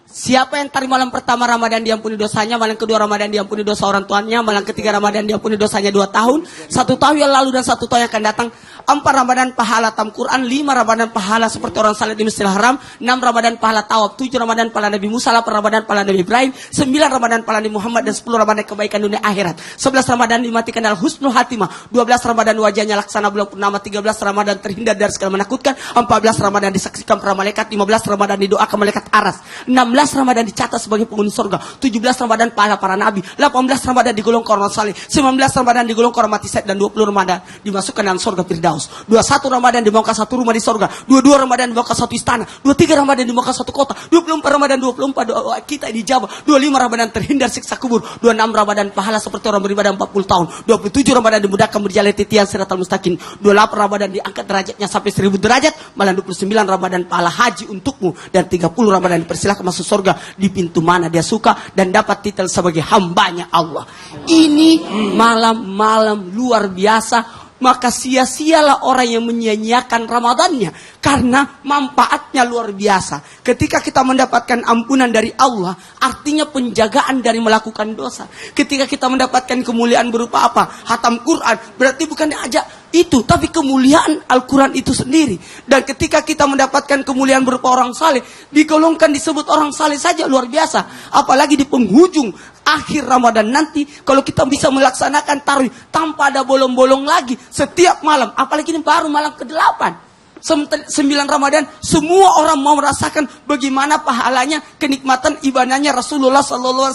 Siapa yang tadi malam pertama Ramadan diampuni dosanya, malam kedua Ramadan diampuni dosa orang tuanya, malam ketiga Ramadan diampuni dosanya 2 tahun, 1 tahun yang lalu dan 1 tahun yang akan datang. 4 Ramadan pahala tam Quran, 5 Ramadan pahala seperti orang salat di Masjidil Haram, 6 Ramadan pahala tawaf, 7 Ramadan pahala Nabi Musa, 8 Ramadan pahala Nabi Ibrahim, 9 Ramadan pahala Nabi Muhammad, dan 10 Ramadan kebaikan dunia akhirat. 11 Ramadan dimatikan dalam husnul hatimah, 12 Ramadan wajahnya laksana bulan purnama, 13 Ramadan terhindar dari segala menakutkan, 14 Ramadan disaksikan para malaikat, 15 Ramadan didoakan malaikat aras, 16 Ramadan dicatat sebagai penghuni surga, 17 Ramadan pahala para nabi, 18 Ramadan digolongkan orang saleh, 19 Ramadan digolongkan orang mati syahid, dan 20 Ramadan dimasukkan dalam surga Firdaus. 21 Ramadan dibawa ke 1 rumah di surga, 22 Ramadan dibawa ke 1 istana, 23 Ramadan dibawa ke 1 kota, 24 Ramadan 24 doa kita dijawab, 25 Ramadan terhindar siksa kubur, 26 Ramadan pahala seperti orang beribadah 40 tahun, 27 Ramadan dimudahkan berjalan titian siratal mustaqim, 28 Ramadan diangkat derajatnya sampai 1000 derajat, malah 29 Ramadan pahala haji untukmu, dan 30 Ramadan dipersilahkan masuk surga di pintu mana dia suka dan dapat titel sebagai hambanya Allah. Ini malam-malam luar biasa. Maka sia-sialah orang yang menyia-nyiakan Ramadannya. Karena manfaatnya luar biasa. Ketika kita mendapatkan ampunan dari Allah, artinya penjagaan dari melakukan dosa. Ketika kita mendapatkan kemuliaan berupa apa? Hatam Quran. Berarti bukan diajak itu, tapi kemuliaan Al-Quran itu sendiri. Dan ketika kita mendapatkan kemuliaan berupa orang saleh, digolongkan disebut orang saleh saja luar biasa. Apalagi di penghujung akhir Ramadan nanti, kalau kita bisa melaksanakan tarawih tanpa ada bolong-bolong lagi setiap malam, apalagi ini baru malam ke-8. 9 Ramadan, semua orang mau merasakan bagaimana pahalanya, kenikmatan ibadahnya Rasulullah SAW.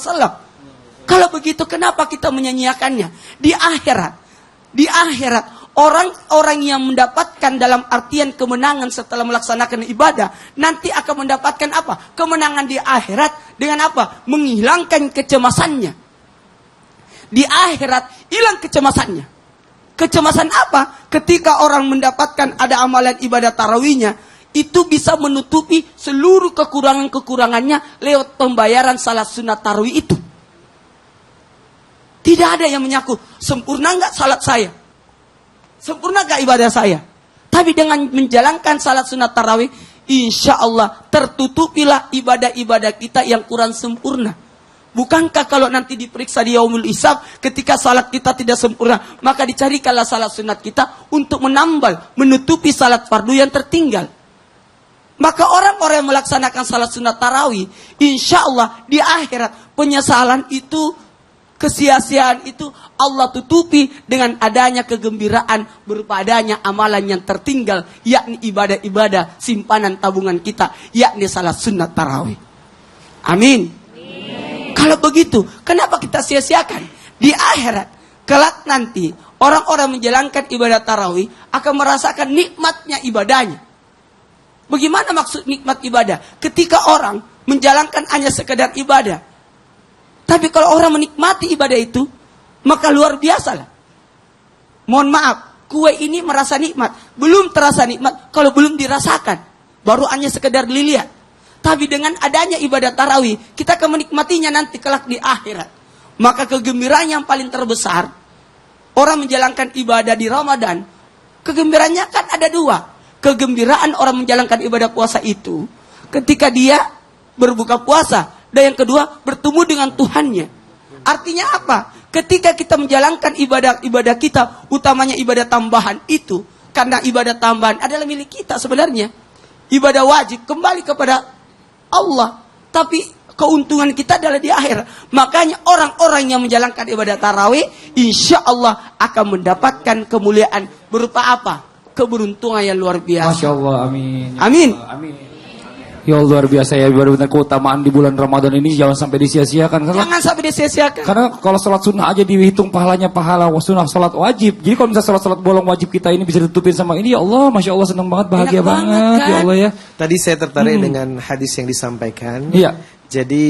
Kalau begitu, kenapa kita menyanyiakannya? Di akhirat, orang-orang yang mendapatkan dalam artian kemenangan setelah melaksanakan ibadah, nanti akan mendapatkan apa? Kemenangan di akhirat dengan apa? Menghilangkan kecemasannya. Di akhirat, hilang kecemasannya. Kecemasan apa? Ketika orang mendapatkan ada amalan ibadah tarawihnya, itu bisa menutupi seluruh kekurangan-kekurangannya lewat pembayaran salat sunat tarawih itu. Tidak ada yang menyaku, sempurna enggak salat saya? Sempurna enggak ibadah saya? Tapi dengan menjalankan salat sunat tarawih, insya Allah tertutupilah ibadah-ibadah kita yang kurang sempurna. Bukankah kalau nanti diperiksa di yaumul hisab, ketika salat kita tidak sempurna, maka dicarikanlah salat sunat kita untuk menambal, menutupi salat fardu yang tertinggal. Maka orang-orang yang melaksanakan salat sunat tarawih, insya Allah di akhirat penyesalan itu, kesia-siaan itu Allah tutupi dengan adanya kegembiraan berupa adanya amalan yang tertinggal, yakni ibadah-ibadah simpanan tabungan kita, yakni salat sunat tarawih. Amin. Kalau begitu, kenapa kita sia-siakan? Di akhirat, kelak nanti, orang-orang menjalankan ibadah tarawih akan merasakan nikmatnya ibadahnya. Bagaimana maksud nikmat ibadah? Ketika orang menjalankan hanya sekedar ibadah. Tapi kalau orang menikmati ibadah itu, maka luar biasa lah. Mohon maaf, kue ini merasa nikmat. Belum terasa nikmat kalau belum dirasakan. Baru hanya sekedar dilihat. Tapi dengan adanya ibadah tarawih, kita akan menikmatinya nanti kelak di akhirat. Maka kegembiraan yang paling terbesar, orang menjalankan ibadah di Ramadan, kegembiraannya kan ada dua. Kegembiraan orang menjalankan ibadah puasa itu, ketika dia berbuka puasa. Dan yang kedua, bertemu dengan Tuhannya. Artinya apa? Ketika kita menjalankan ibadah-ibadah kita, utamanya ibadah tambahan itu, karena ibadah tambahan adalah milik kita sebenarnya. Ibadah wajib kembali kepada Allah, tapi keuntungan kita adalah di akhir. Makanya orang-orang yang menjalankan ibadah tarawih, insya Allah akan mendapatkan kemuliaan berupa apa? Keberuntungan yang luar biasa. Masya Allah, amin. Amin. Amin. Ya Allah, luar biasa ya, benar-benar keutamaan di bulan Ramadan ini jangan sampai disia-siakan. Jangan sampai disia-siakan. Karena kalau sholat sunnah aja dihitung pahalanya pahala sunnah sholat wajib. Jadi kalau misalnya sholat bolong wajib kita ini bisa ditutupin sama ini, ya Allah, Masya Allah, senang banget, bahagia banget kan? Ya Allah ya. Tadi saya tertarik dengan hadis yang disampaikan. Iya. Jadi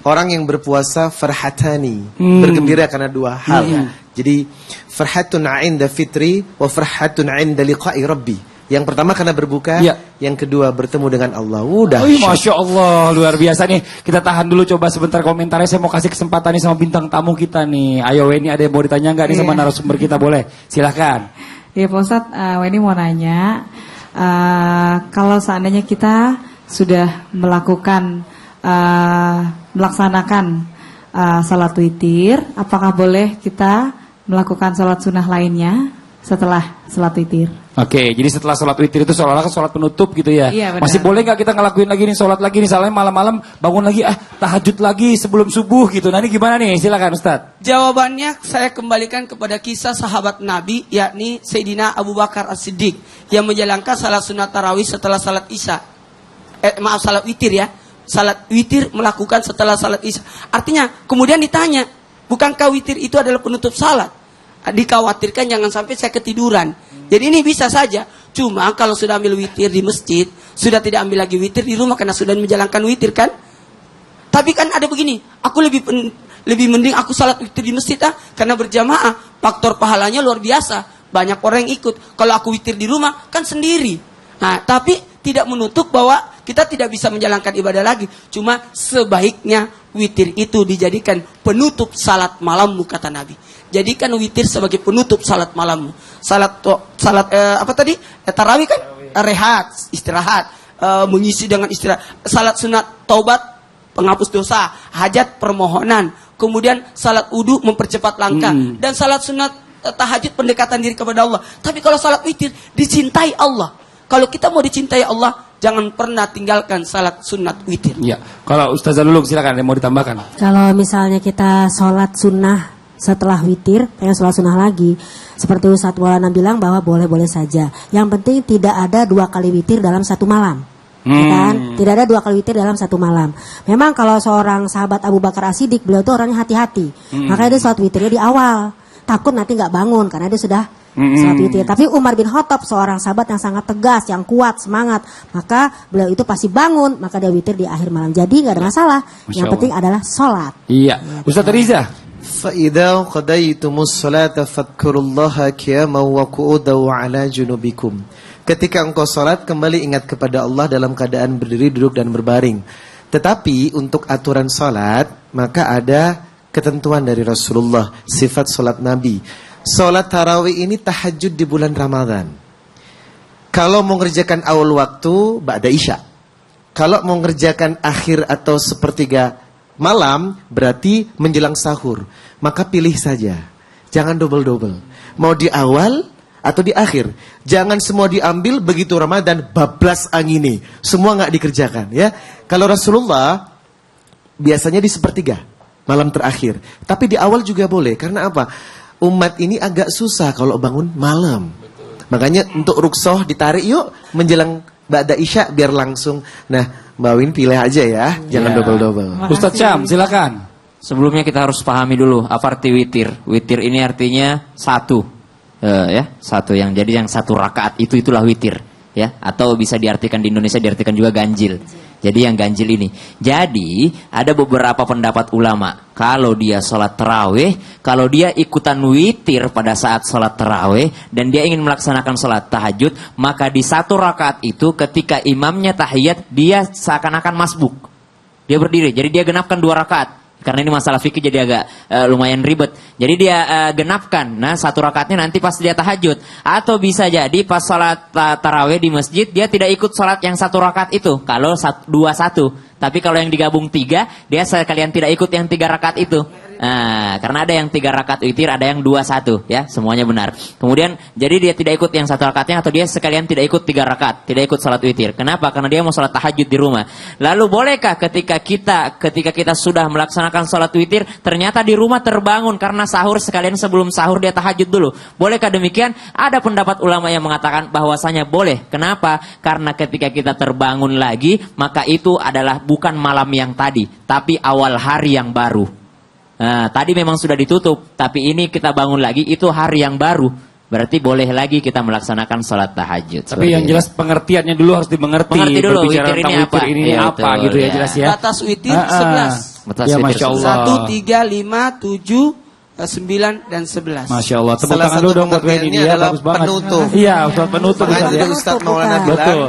orang yang berpuasa farhatani, bergembira karena dua hal. Jadi farhatun 'inda fitri wa farhatun 'inda liqa'i rabbi. Yang pertama karena berbuka, yang kedua bertemu dengan Allah. Udah. Masya Allah, luar biasa nih. Kita tahan dulu coba sebentar komentarnya. Saya mau kasih kesempatan nih sama bintang tamu kita nih. Ayo Weni, ada yang mau ditanya nggak nih sama narasumber kita? Boleh, silahkan. Iya Pak Ustadz, Weni mau nanya, kalau seandainya kita sudah melaksanakan salat witir, apakah boleh kita melakukan salat sunnah lainnya setelah salat witir? Oke, jadi setelah sholat witir itu seolah-olah kan sholat penutup gitu ya. Iya, benar. Masih boleh nggak kita ngelakuin lagi nih, sholat lagi nih, misalnya malam-malam bangun lagi, tahajud lagi sebelum subuh gitu. Nah ini gimana nih? Silakan Ustaz. Jawabannya saya kembalikan kepada kisah sahabat Nabi, yakni Sayyidina Abu Bakar As-Siddiq yang menjalankan salat sunat tarawih setelah salat isya. Salat witir ya. Salat witir melakukan setelah salat isya. Artinya kemudian ditanya, bukankah witir itu adalah penutup salat? Dikhawatirkan jangan sampai saya ketiduran. Jadi ini bisa saja. Cuma kalau sudah ambil witir di masjid, sudah tidak ambil lagi witir di rumah karena sudah menjalankan witir kan. Tapi kan ada begini, aku lebih mending aku salat witir di masjid karena berjamaah, faktor pahalanya luar biasa. Banyak orang yang ikut. Kalau aku witir di rumah kan sendiri. Nah, tapi tidak menutup bahwa kita tidak bisa menjalankan ibadah lagi. Cuma sebaiknya witir itu dijadikan penutup salat malammu, kata Nabi. Jadikan witir sebagai penutup salat malammu. Salat apa tadi? Tarawih kan? rehat, istirahat, mengisi dengan istirahat. Salat sunat taubat, penghapus dosa. Hajat, permohonan. Kemudian salat wudu, mempercepat langkah. Dan salat sunat tahajud, pendekatan diri kepada Allah. Tapi kalau salat witir, dicintai Allah. Kalau kita mau dicintai Allah, jangan pernah tinggalkan salat sunat witir. Iya. Kalau Ustazah Lulung silakan, yang mau ditambahkan. Kalau misalnya kita sholat sunnah setelah witir, pengen sholat sunnah lagi, seperti Ustadz Maulana bilang bahwa boleh-boleh saja. Yang penting tidak ada 2 kali witir dalam satu malam. Kan? Tidak ada 2 kali witir dalam satu malam. Memang kalau seorang sahabat Abu Bakar As-Siddiq, beliau itu orangnya hati-hati. Makanya dia sholat witirnya di awal. Takut nanti nggak bangun karena dia sudah sholat witir. Tapi Umar bin Khattab seorang sahabat yang sangat tegas, yang kuat, semangat. Maka beliau itu pasti bangun, maka dia witir di akhir malam. Jadi nggak ada masalah. Yang penting adalah sholat. Iya. Ustaz Riza. فَإِذَا قَضَيْتُمُ الصَّلَاةَ فَاذْكُرُوا اللَّهَ قِيَامًا وَقُعُودًا وَعَلَى جُنُوبِكُمْ. Ketika engkau salat, kembali ingat kepada Allah dalam keadaan berdiri, duduk, dan berbaring. Tetapi untuk aturan salat, maka ada ketentuan dari Rasulullah, sifat salat Nabi. Salat tarawih ini tahajud di bulan Ramadan. Kalau mau ngerjakan awal waktu, ba'da isya. Kalau mau ngerjakan akhir atau sepertiga malam, berarti menjelang sahur. Maka pilih saja. Jangan double-double. Mau di awal atau di akhir. Jangan semua diambil begitu Ramadan, bablas angini. Semua nggak dikerjakan. Ya. Kalau Rasulullah, biasanya di sepertiga, malam terakhir. Tapi di awal juga boleh. Karena apa? Umat ini agak susah kalau bangun malam. Makanya untuk ruksoh ditarik yuk menjelang ba'da isya biar langsung. Nah, Mbak Win pilih aja ya, jangan double-double. Ustaz Syam, silakan. Sebelumnya kita harus pahami dulu apa arti witir. Witir ini artinya satu, satu yang jadi yang satu rakaat itulah witir, ya. Atau bisa diartikan di Indonesia diartikan juga ganjil. Jadi yang ganjil ini. Jadi ada beberapa pendapat ulama. Kalau dia sholat tarawih, kalau dia ikutan witir pada saat sholat tarawih dan dia ingin melaksanakan sholat tahajud, maka di satu rakaat itu ketika imamnya tahiyat dia seakan-akan masbuk. Dia berdiri, jadi dia genapkan 2 rakaat. Karena ini masalah fikih jadi agak lumayan ribet. Jadi dia genapkan. Nah, 1 rakaatnya nanti pas dia tahajud. Atau bisa jadi pas sholat tarawih di masjid dia tidak ikut sholat yang 1 rakaat itu. Kalau 2-1. Tapi kalau yang digabung 3, dia sekalian tidak ikut yang 3 rakaat itu. Nah, karena ada yang 3 rakaat witir, ada yang 2-1, ya, semuanya benar. Kemudian jadi dia tidak ikut yang 1 rakaatnya atau dia sekalian tidak ikut 3 rakaat, tidak ikut sholat witir. Kenapa? Karena dia mau sholat tahajud di rumah. Lalu bolehkah ketika kita sudah melaksanakan sholat witir, ternyata di rumah terbangun karena sahur, sekalian sebelum sahur dia tahajud dulu? Bolehkah demikian? Ada pendapat ulama yang mengatakan bahwasanya boleh. Kenapa? Karena ketika kita terbangun lagi, maka itu adalah bukan malam yang tadi, tapi awal hari yang baru. Nah, tadi memang sudah ditutup, tapi ini kita bangun lagi, itu hari yang baru. Berarti boleh lagi kita melaksanakan sholat tahajud. Tapi yang jelas pengertiannya dulu harus dimengerti. Mengerti dulu witir ini apa, ini ya, apa betul, gitu ya, jelas ya. Batas witir 11. Batas Ya, witir Masya Allah. 1, 3, 5, 7, 9 dan 11. Masya Allah. Tepuk Salah tangan satu dulu dong buat Wendy pengertiannya ya, adalah bagus banget. penutup. Iya, Ustaz penutup. Makanya Ustaz, ya. tadi Ustaz Maulana Betul. bilang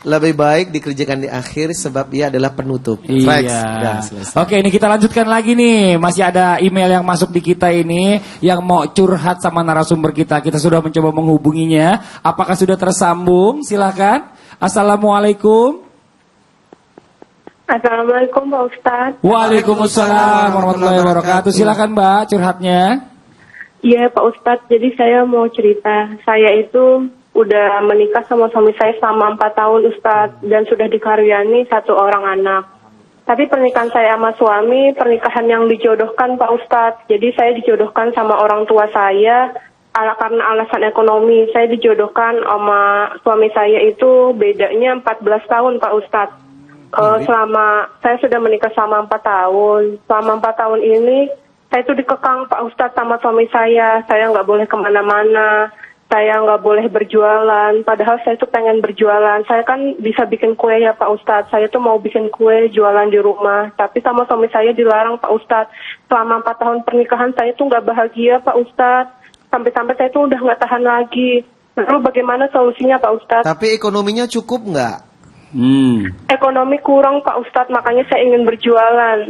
lebih baik dikerjakan di akhir sebab ia adalah penutup. Iya. Next. Dah, selesai. Oke, ini kita lanjutkan lagi nih. Masih ada email yang masuk di kita ini yang mau curhat sama narasumber kita. Kita sudah mencoba menghubunginya. Apakah sudah tersambung? Silakan. Assalamualaikum. Assalamualaikum Pak Ustadz. Waalaikumsalam warahmatullahi wabarakatuh. Silakan Mbak curhatnya. Iya Pak Ustadz, jadi saya mau cerita. Saya itu udah menikah sama suami saya selama 4 tahun Ustadz. Dan sudah dikaryani 1 orang anak. Tapi pernikahan saya sama suami, pernikahan yang dijodohkan Pak Ustadz. Jadi saya dijodohkan sama orang tua saya karena alasan ekonomi. Saya dijodohkan sama suami saya itu bedanya 14 tahun Pak Ustadz. Selama saya sudah menikah selama 4 tahun. Selama 4 tahun ini saya itu dikekang Pak Ustadz sama suami saya. Saya nggak boleh kemana-mana. Saya nggak boleh berjualan. Padahal saya tuh pengen berjualan. Saya kan bisa bikin kue ya Pak Ustadz. Saya tuh mau bikin kue jualan di rumah. Tapi sama suami saya dilarang Pak Ustadz. Selama 4 tahun pernikahan saya tuh nggak bahagia Pak Ustadz. Sampai-sampai saya tuh udah nggak tahan lagi. Lalu bagaimana solusinya Pak Ustadz? Tapi ekonominya cukup nggak? Ekonomi kurang Pak Ustadz, makanya saya ingin berjualan.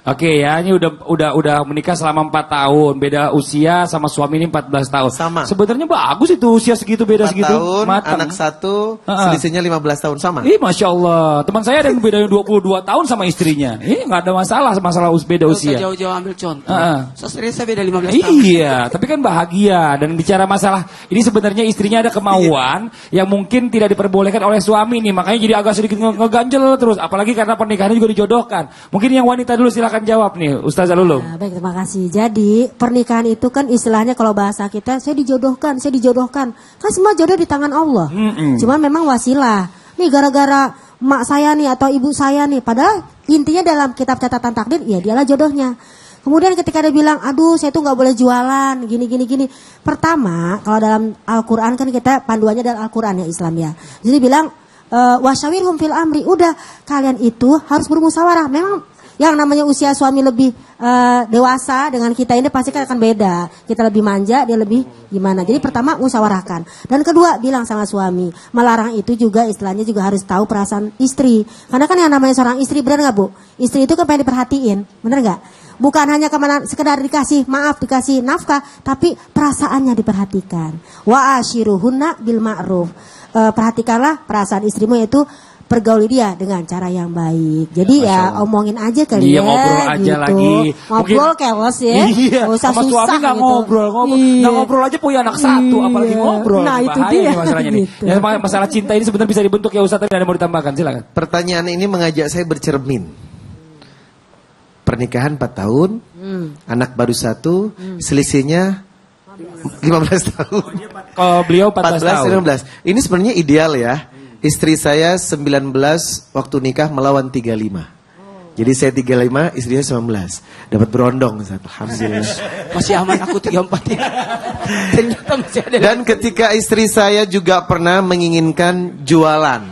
Oke ya, ini udah menikah selama 4 tahun, beda usia sama suami ini 14 tahun. Sama. Sebenarnya bagus itu usia segitu, beda 4 segitu. tahun, Matang. anak 1, selisihnya 15 tahun sama. Ih, Masya Allah. Teman saya ada yang bedanya 22 tahun sama istrinya. Nggak ada masalah beda Nggak usah usia. jauh-jauh ambil contoh. Istri saya beda 15 tahun. Iya, tapi kan bahagia. Dan bicara masalah, ini sebenarnya istrinya ada kemauan yang mungkin tidak diperbolehkan oleh suami nih. Makanya jadi agak sedikit ngeganjel terus. Apalagi karena pernikahannya juga dijodohkan. Mungkin yang wanita dulu silakan jawab nih, Ustazah Lulung. Nah, baik, terima kasih. Jadi pernikahan itu kan istilahnya kalau bahasa kita, saya dijodohkan. Kan semua jodoh di tangan Allah. Cuman memang wasilah. Nih gara-gara mak saya nih atau ibu saya nih, padahal intinya dalam kitab catatan takdir, ya dialah jodohnya. Kemudian ketika dia bilang, aduh saya tuh nggak boleh jualan, gini. Pertama, kalau dalam Al-Quran kan kita panduannya dalam Al-Quran ya Islam ya. Jadi bilang, wasyawirhum fil amri, udah kalian itu harus bermusyawarah. Memang yang namanya usia suami lebih dewasa dengan kita ini pasti kan akan beda. Kita lebih manja, dia lebih gimana. Jadi pertama musyawarahkan. Dan kedua bilang sama suami, melarang itu juga istilahnya juga harus tahu perasaan istri. Karena kan yang namanya seorang istri, benar nggak Bu? Istri itu kan pengen diperhatiin, benar nggak? Bukan hanya kemana sekedar dikasih maaf, dikasih nafkah, tapi perasaannya diperhatikan. Wa ashiruhunna bil ma'ruf. Perhatikanlah perasaan istrimu, yaitu pergauli dia dengan cara yang baik. Jadi ya omongin aja kali ya. Ngobrol aja gitu. lagi. Ngobrol keles ya. Iya. Gak usah Sama susah suami nggak gitu. ngobrol. Iya. Nggak ngobrol aja punya anak 1, apalagi ngobrol. Nah, itu Bahaya dia. nih masalahnya nih. Gitu. Ya, masalah cinta ini sebenarnya bisa dibentuk ya Ustaz, tapi ada mau ditambahkan, silakan. Pertanyaan ini mengajak saya bercermin. Pernikahan 4 tahun, anak baru 1, selisihnya 15 tahun. Kalau beliau 14 tahun. 15. Ini sebenarnya ideal ya. Istri saya 19 waktu nikah melawan 35. Jadi saya 35, istrinya 19. Dapat berondong, Ustaz. Alhamdulillah. Masih aman aku 34 ya. Ternyata masih ada. Dan ketika istri saya juga pernah menginginkan jualan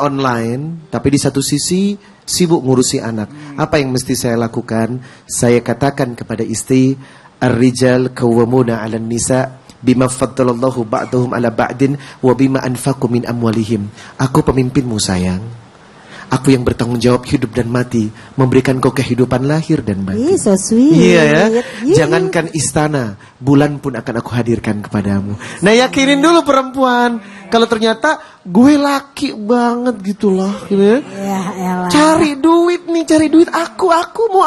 online, tapi di satu sisi sibuk ngurusi anak. Apa yang mesti saya lakukan? Saya katakan kepada istri, ar-rijal qawwamuna 'alan nisa bima faddalallahu ba'dahum 'ala ba'din wa bima anfaqu min amwalihim. Aku pemimpinmu sayang. Aku yang bertanggung jawab hidup dan mati, memberikan kau kehidupan lahir dan batin. So sweet. Iya ya. Jangankan istana, bulan pun akan aku hadirkan kepadamu. Nah, yakinin dulu perempuan. Kalau ternyata gue laki banget gitu loh, gitu ya. Ya elah. Cari duit. Aku mau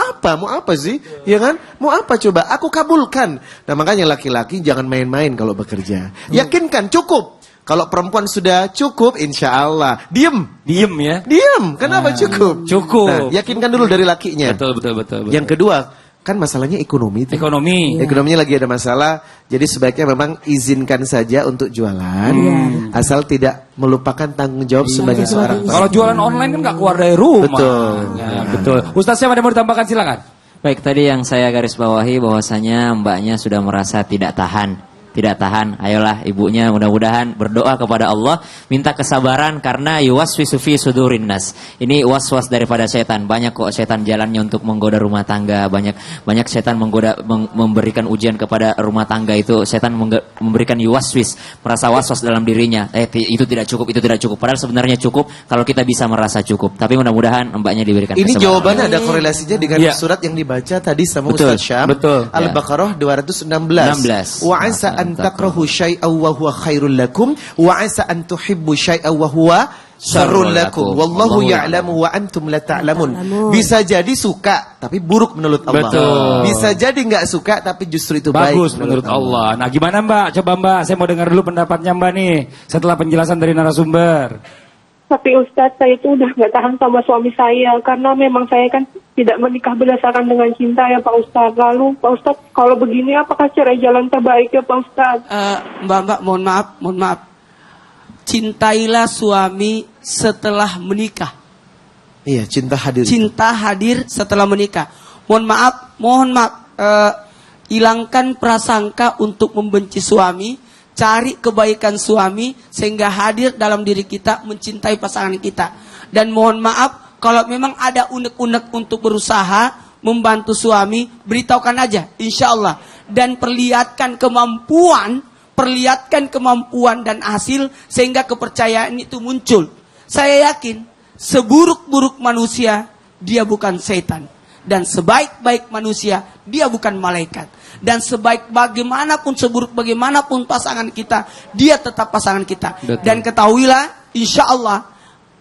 apa sih? Ya kan? Mau apa coba? Aku kabulkan. Nah, makanya laki-laki jangan main-main kalau bekerja. Yakinkan cukup. Kalau perempuan sudah cukup, insya Allah diem ya. Diem. Kenapa cukup? Cukup. Nah, yakinkan dulu dari lakinya. Betul. Yang kedua, kan masalahnya ekonomi. Ekonominya lagi ada masalah. Jadi sebaiknya memang izinkan saja untuk jualan, asal tidak melupakan tanggung jawab sebagai seorang. Kalau jualan online kan nggak keluar dari rumah. Betul. Ya, betul. Ustaz, siapa yang mau ditambahkan, silakan. Baik, tadi yang saya garis bawahi bahwasanya mbaknya sudah merasa tidak tahan. Ayolah ibunya mudah-mudahan berdoa kepada Allah, minta kesabaran karena yuwaswisu fi sudurin nas. Ini was-was daripada setan. Banyak kok setan jalannya untuk menggoda rumah tangga. Banyak setan memberikan ujian kepada rumah tangga itu. Setan memberikan yuwaswis, merasa was-was dalam dirinya. Itu tidak cukup. Padahal sebenarnya cukup kalau kita bisa merasa cukup. Tapi mudah-mudahan mbaknya diberikan Ini kesabaran. jawabannya ada korelasinya dengan surat yang dibaca tadi sama Ustaz Syam. Al-Baqarah 216. Wa asa an takrahu syai'aw wa huwa khairul lakum wa asa an tuhibbu syai'aw wa huwa syarrul lakum wallahu ya'lamu wa antum la ta'lamun. Bisa jadi suka tapi buruk menurut Allah. Betul. Bisa jadi enggak suka tapi justru itu bagus baik menurut Allah. Nah, gimana Mbak? Coba Mbak, saya mau dengar dulu pendapatnya Mbak nih setelah penjelasan dari narasumber. Tapi Ustadz, saya itu udah gak tahan sama suami saya. Karena memang saya kan tidak menikah berdasarkan dengan cinta ya Pak Ustadz. Lalu Pak Ustadz, kalau begini apakah cara jalan terbaik ya Pak Ustadz? Mbak, mohon maaf. Cintailah suami setelah menikah. Iya, cinta hadir. Cinta hadir setelah menikah. Mohon maaf. Hilangkan prasangka untuk membenci suami. Cari kebaikan suami sehingga hadir dalam diri kita mencintai pasangan kita. Dan mohon maaf kalau memang ada unek-unek untuk berusaha membantu suami, beritahukan aja, insya Allah. Dan perlihatkan kemampuan dan hasil sehingga kepercayaan itu muncul. Saya yakin seburuk-buruk manusia dia bukan setan. Dan sebaik-baik manusia, dia bukan malaikat. Dan sebaik bagaimanapun, seburuk bagaimanapun pasangan kita, dia tetap pasangan kita. Betul. Dan ketahuilah, insya Allah,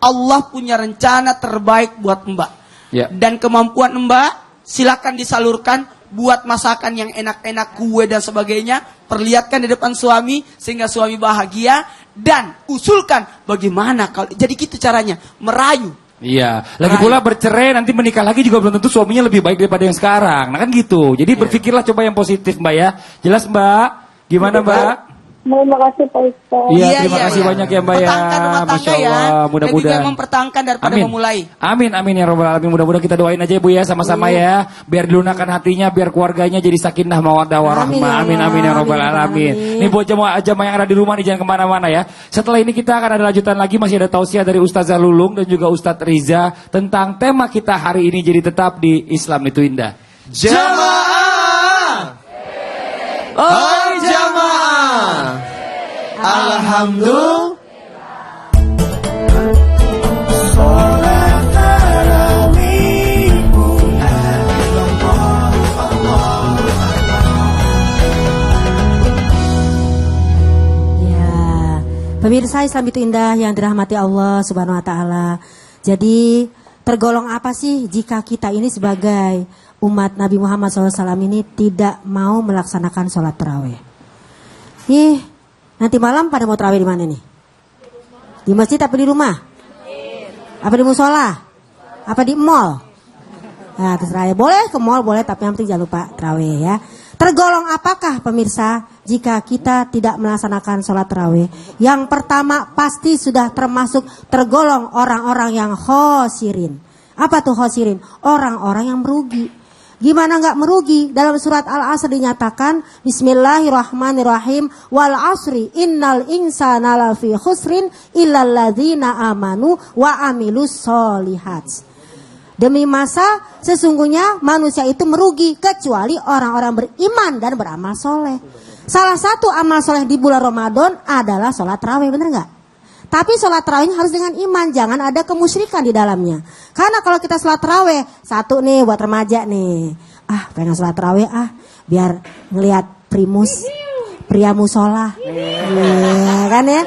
Allah punya rencana terbaik buat Mbak. Ya. Dan kemampuan Mbak, silakan disalurkan buat masakan yang enak-enak, kue dan sebagainya. Perlihatkan di depan suami, sehingga suami bahagia. Dan usulkan bagaimana kalau, jadi gitu caranya, merayu. Iya, lagi pula bercerai nanti menikah lagi juga belum tentu suaminya lebih baik daripada yang sekarang. Nah kan gitu. Jadi berpikirlah coba yang positif Mbak ya. Jelas Mbak? Gimana Mbak? Terima kasih Pak Ustadz. Iya, terima kasih banyak ya Mbak ya. Pertahankan rumah tangga Masya ya. Allah, Lebih baik mudah-mudahan. mempertahankan daripada memulai. Amin, amin ya Rabbal Alamin. Mudah-mudahan kita doain aja ya Bu ya sama-sama ya. Biar dilunakkan hatinya, biar keluarganya jadi sakinah mawaddah warahmah. Amin, amin ya Rabbal Alamin. Ini buat jamaah yang ada di rumah nih, jangan kemana-mana ya. Setelah ini kita akan ada lanjutan lagi, masih ada tausiah dari Ustazah Lulung dan juga Ustadz Riza tentang tema kita hari ini, jadi tetap di Islam itu indah. Jamaah, oh jamaah, alhamdulillah. Pemirsa Islam itu indah yang dirahmati Allah Subhanahu wa taala. Jadi tergolong apa sih jika kita ini sebagai umat Nabi Muhammad SAW ini tidak mau melaksanakan sholat tarawih? Nih, nanti malam pada mau tarawih di mana nih? Di masjid apa di rumah? Apa di musola? Apa di mall? Nah, terserah ya. Boleh ke mall, boleh, tapi yang penting jangan lupa tarawih ya. Tergolong apakah pemirsa jika kita tidak melaksanakan sholat tarawih? Yang pertama pasti sudah termasuk tergolong orang-orang yang khosirin. Apa tuh khosirin? Orang-orang yang merugi. Gimana nggak merugi? Dalam surat Al-Asr dinyatakan Bismillahirrahmanirrahim wal asri innal insana lafi khusrin illal ladzina amanu wa amilus solihat. Demi masa sesungguhnya manusia itu merugi kecuali orang-orang beriman dan beramal soleh. Salah satu amal soleh di bulan Ramadan adalah sholat tarawih, bener nggak? Tapi sholat tarawihnya harus dengan iman, jangan ada kemusyrikan di dalamnya. Karena kalau kita sholat tarawih, satu nih buat remaja nih, pengen sholat tarawih biar ngelihat primus, pria musola, kan ya?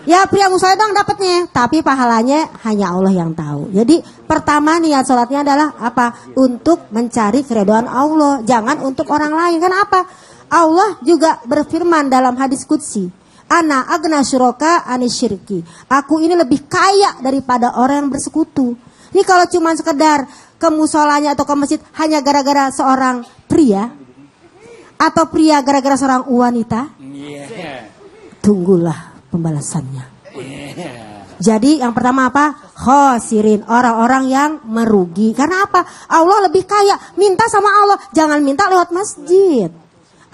Ya pria musola dong dapatnya, tapi pahalanya hanya Allah yang tahu. Jadi pertama niat sholatnya adalah apa? Untuk mencari keridhaan Allah, jangan untuk orang lain. Kan apa? Allah juga berfirman dalam hadis qudsi, Ana agna syuraka anisyirki. Aku ini lebih kaya daripada orang yang bersekutu. Ini kalau cuma sekedar ke musolanya atau ke masjid hanya gara-gara seorang pria, atau pria gara-gara seorang wanita, tunggulah pembalasannya. Jadi yang pertama apa? Khosirin, orang-orang yang merugi. Karena apa? Allah lebih kaya. Minta sama Allah, jangan minta lewat masjid.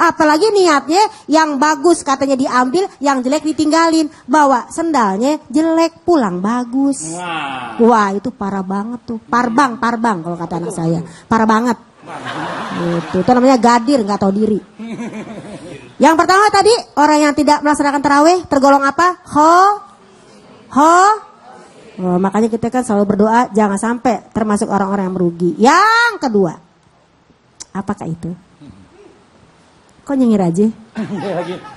Apalagi niatnya yang bagus katanya diambil, yang jelek ditinggalin. Bawa sendalnya jelek, pulang bagus. Wah itu parah banget tuh. Parbang kalau kata anak saya. Parah banget. Itu namanya gadir, nggak tahu diri. Yang pertama tadi, orang yang tidak melaksanakan tarawih tergolong apa? Makanya kita kan selalu berdoa jangan sampai termasuk orang-orang yang merugi. Yang kedua, apakah itu? Kok nyengir aja?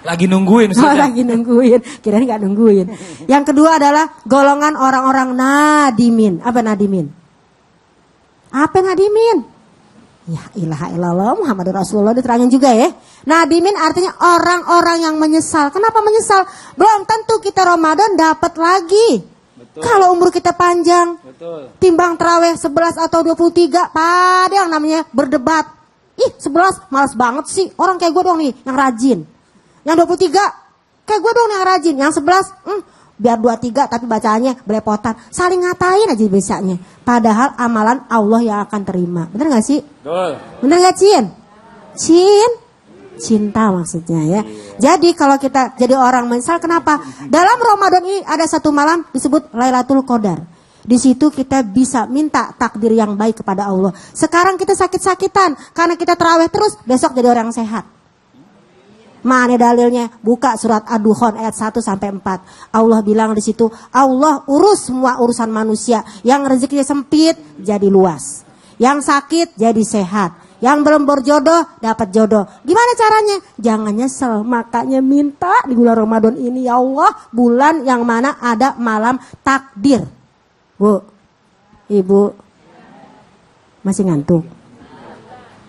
Lagi nungguin. Lagi nungguin. Kirain nggak nungguin. Yang kedua adalah golongan orang-orang nadimin. Apa nadimin? Apa nadimin? Ya ilaha illallah Muhammadur Rasulullah diterangin juga ya. Nadimin artinya orang-orang yang menyesal. Kenapa menyesal? Belum tentu kita Ramadan dapat lagi. Betul. Kalau umur kita panjang. Betul. Timbang tarawih 11 atau 23 pada yang namanya berdebat. 11 malas banget sih. Orang kayak gue doang nih yang rajin. Yang 23 kayak gue doang yang rajin. Yang 11 biar 23 tapi bacaannya belepotan. Saling ngatain aja biasanya. Padahal amalan Allah yang akan terima. Bener gak sih? Betul. Bener gak Cin? Cinta maksudnya ya. Jadi kalau kita jadi orang menyesal, kenapa? Dalam Ramadan ini ada satu malam disebut Lailatul Qadar. Di situ kita bisa minta takdir yang baik kepada Allah. Sekarang kita sakit-sakitan karena kita tarawih terus, besok jadi orang sehat. Mana dalilnya? Buka surat Ad-Dukhan ayat 1 sampai 4. Allah bilang di situ, Allah urus semua urusan manusia. Yang rezekinya sempit jadi luas. Yang sakit jadi sehat. Yang belum berjodoh dapat jodoh. Gimana caranya? Jangan nyesel. Makanya minta di bulan Ramadan ini, ya Allah, bulan yang mana ada malam takdir. Bu, Ibu masih ngantuk.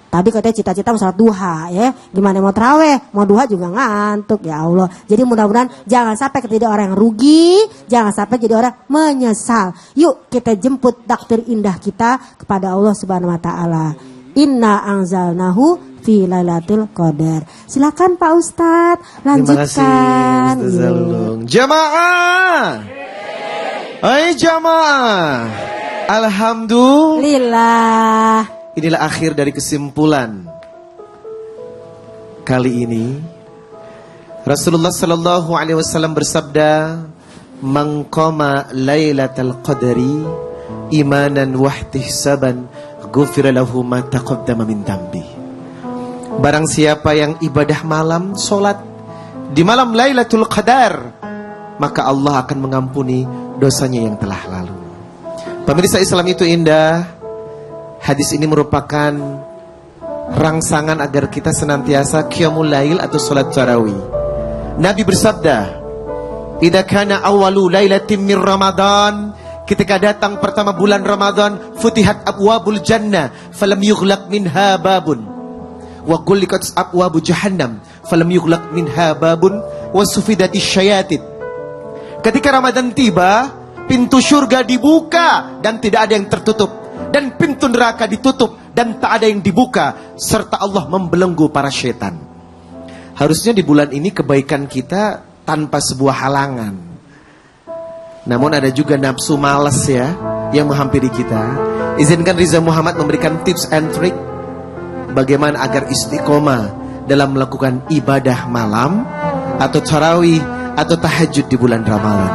Tadi katanya cita-cita mau salat duha ya. Gimana mau taraweh, mau duha juga ngantuk, ya Allah. Jadi mudah-mudahan jangan sampai jadi orang yang rugi, jangan sampai jadi orang menyesal. Yuk kita jemput takdir indah kita kepada Allah Subhanahu wa taala. Inna anzalnahu fi lailatul qadar. Silakan Pak Ustadz, lanjutkan. Terima kasih Ustaz Zalung. Jamaah. Hai jamaah. Alhamdulillah. Inilah akhir dari kesimpulan kali ini. Rasulullah sallallahu alaihi wasallam bersabda, "Man qama lailatal qadri imanan wa ihtisaban, ghufira lahu ma taqaddama min dambi." Barang siapa yang ibadah malam, salat di malam Lailatul Qadar, maka Allah akan mengampuni dosanya yang telah lalu. Pemirsa, Islam itu indah. Hadis ini merupakan rangsangan agar kita senantiasa qiyamul lail atau salat tarawih. Nabi bersabda, "Idza kana awwalu lailatin min Ramadan," ketika datang pertama bulan Ramadan, "futihat abwabul jannah falam yughlaq minha babun wa ghulqat abwabu jahannam falam yughlaq minha babun wa sufidatis syayatin." Ketika Ramadan tiba, pintu surga dibuka dan tidak ada yang tertutup, dan pintu neraka ditutup dan tak ada yang dibuka, serta Allah membelenggu para setan. Harusnya di bulan ini kebaikan kita tanpa sebuah halangan. Namun ada juga nafsu malas ya yang menghampiri kita. Izinkan Riza Muhammad memberikan tips and trick bagaimana agar istiqomah dalam melakukan ibadah malam atau tarawih atau tahajud di bulan Ramadan.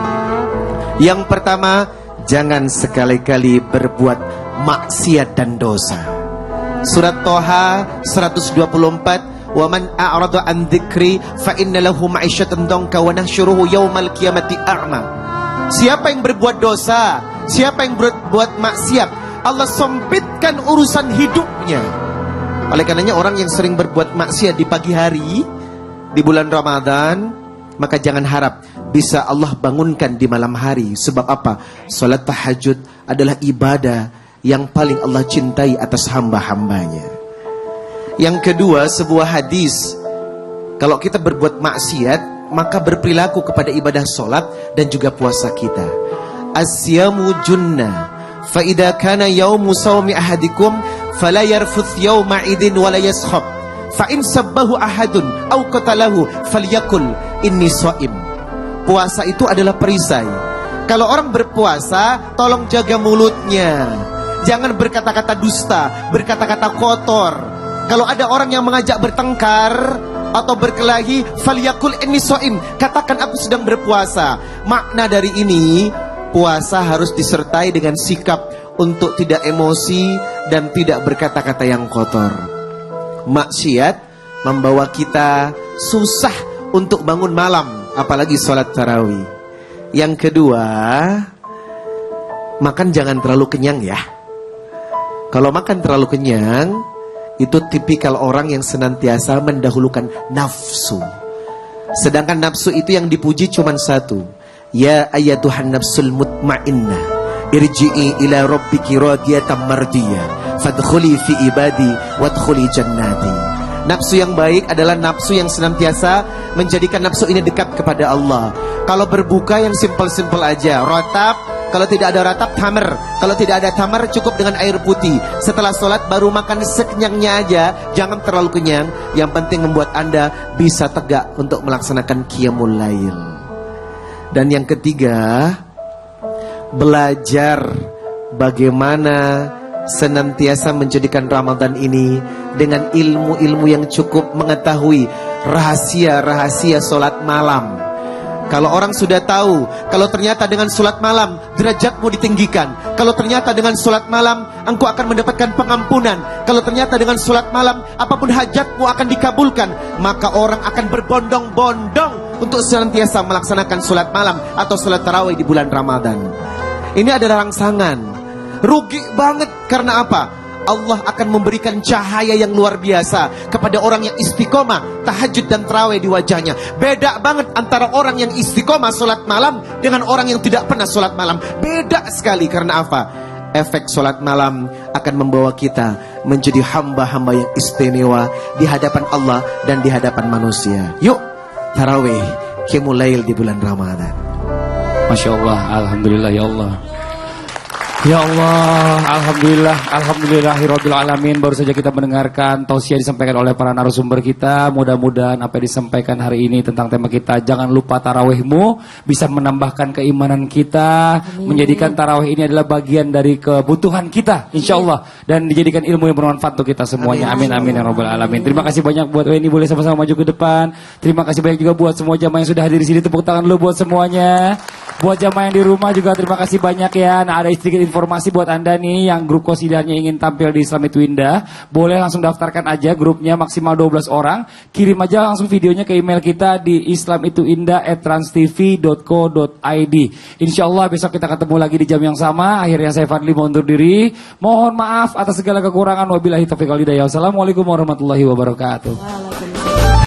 Yang pertama, jangan sekali-kali berbuat maksiat dan dosa. Surat Toha 124, "Wa man a'rada an dzikri fa inna lahu ma'isyatan dhanka wa nahsyuruhu yaumal qiyamati a'ma." Siapa yang berbuat dosa, siapa yang berbuat maksiat, Allah sempitkan urusan hidupnya. Oleh karenanya orang yang sering berbuat maksiat di pagi hari di bulan Ramadan, maka jangan harap bisa Allah bangunkan di malam hari. Sebab apa? Salat tahajud adalah ibadah yang paling Allah cintai atas hamba-hambanya. Yang kedua, sebuah hadis, kalau kita berbuat maksiat, maka berperilaku kepada ibadah solat dan juga puasa kita. Asyamu junnah, fa idza kana yaumu sawmi ahadikum fala yarfuth yawma idin wala yaskhab, fa in sabbahu ahadun aw qatalahu falyakul inni shaim. Puasa itu adalah perisai. Kalau orang berpuasa, tolong jaga mulutnya. Jangan berkata-kata dusta, berkata-kata kotor. Kalau ada orang yang mengajak bertengkar atau berkelahi, falyakul inni shaim, katakan aku sedang berpuasa. Makna dari ini, puasa harus disertai dengan sikap untuk tidak emosi dan tidak berkata-kata yang kotor. Maksiat membawa kita susah untuk bangun malam, apalagi sholat tarawih. Yang kedua, makan jangan terlalu kenyang ya. Kalau makan terlalu kenyang, itu tipikal orang yang senantiasa mendahulukan nafsu. Sedangkan nafsu itu yang dipuji cuma satu. Ya ayyatuhan nafsul mutmainnah, irji'i ila rabbiki radiyatan mardiyah, fadkhuli fi ibadi wadkhuli jannati. Nafsu yang baik adalah nafsu yang senantiasa menjadikan nafsu ini dekat kepada Allah. Kalau berbuka yang simpel-simpel aja, rotab. Kalau tidak ada ratap, tamar. Kalau tidak ada tamar, cukup dengan air putih. Setelah sholat baru makan sekenyangnya aja. Jangan terlalu kenyang. Yang penting membuat Anda bisa tegak untuk melaksanakan qiyamul lail. Dan yang ketiga, belajar bagaimana senantiasa menjadikan Ramadan ini dengan ilmu-ilmu yang cukup, mengetahui rahasia-rahasia sholat malam. Kalau orang sudah tahu, kalau ternyata dengan sholat malam derajatmu ditinggikan, kalau ternyata dengan sholat malam engkau akan mendapatkan pengampunan, kalau ternyata dengan sholat malam apapun hajatmu akan dikabulkan, maka orang akan berbondong-bondong untuk senantiasa melaksanakan sholat malam atau sholat tarawih di bulan Ramadan. Ini adalah rangsangan. Rugi banget karena apa? Allah akan memberikan cahaya yang luar biasa kepada orang yang istiqomah tahajud dan tarawih di wajahnya. Beda banget antara orang yang istiqomah sholat malam dengan orang yang tidak pernah sholat malam. Beda sekali. Karena apa? Efek sholat malam akan membawa kita menjadi hamba-hamba yang istimewa di hadapan Allah dan di hadapan manusia. Yuk tarawih qiyamul di bulan Ramadan. Masya Allah, alhamdulillah ya Allah. Ya Allah, alhamdulillah, alhamdulillahirabbil alamin. Baru saja kita mendengarkan tausiah disampaikan oleh para narasumber kita. Mudah-mudahan apa yang disampaikan hari ini tentang tema kita, jangan lupa tarawihmu, bisa menambahkan keimanan kita, menjadikan tarawih ini adalah bagian dari kebutuhan kita, insya Allah, dan dijadikan ilmu yang bermanfaat untuk kita semuanya. Amin amin ya rabbal alamin. Terima kasih banyak buat ini, boleh sama-sama maju ke depan. Terima kasih banyak juga buat semua jamaah yang sudah hadir di sini. Tepuk tangan dulu buat semuanya. Buat jamaah yang di rumah juga terima kasih banyak ya. Nah, ada sedikit informasi buat Anda nih yang grup Qosidah-nya ingin tampil di Islam Itu Indah, boleh langsung daftarkan aja grupnya, maksimal 12 orang. Kirim aja langsung videonya ke email kita di islamituindah@transtv.co.id. Insyaallah besok kita ketemu lagi di jam yang sama. Akhirnya saya Fadli mau undur diri. Mohon maaf atas segala kekurangan. Wabillahi taufiq wal hidayah. Wassalamualaikum warahmatullahi wabarakatuh.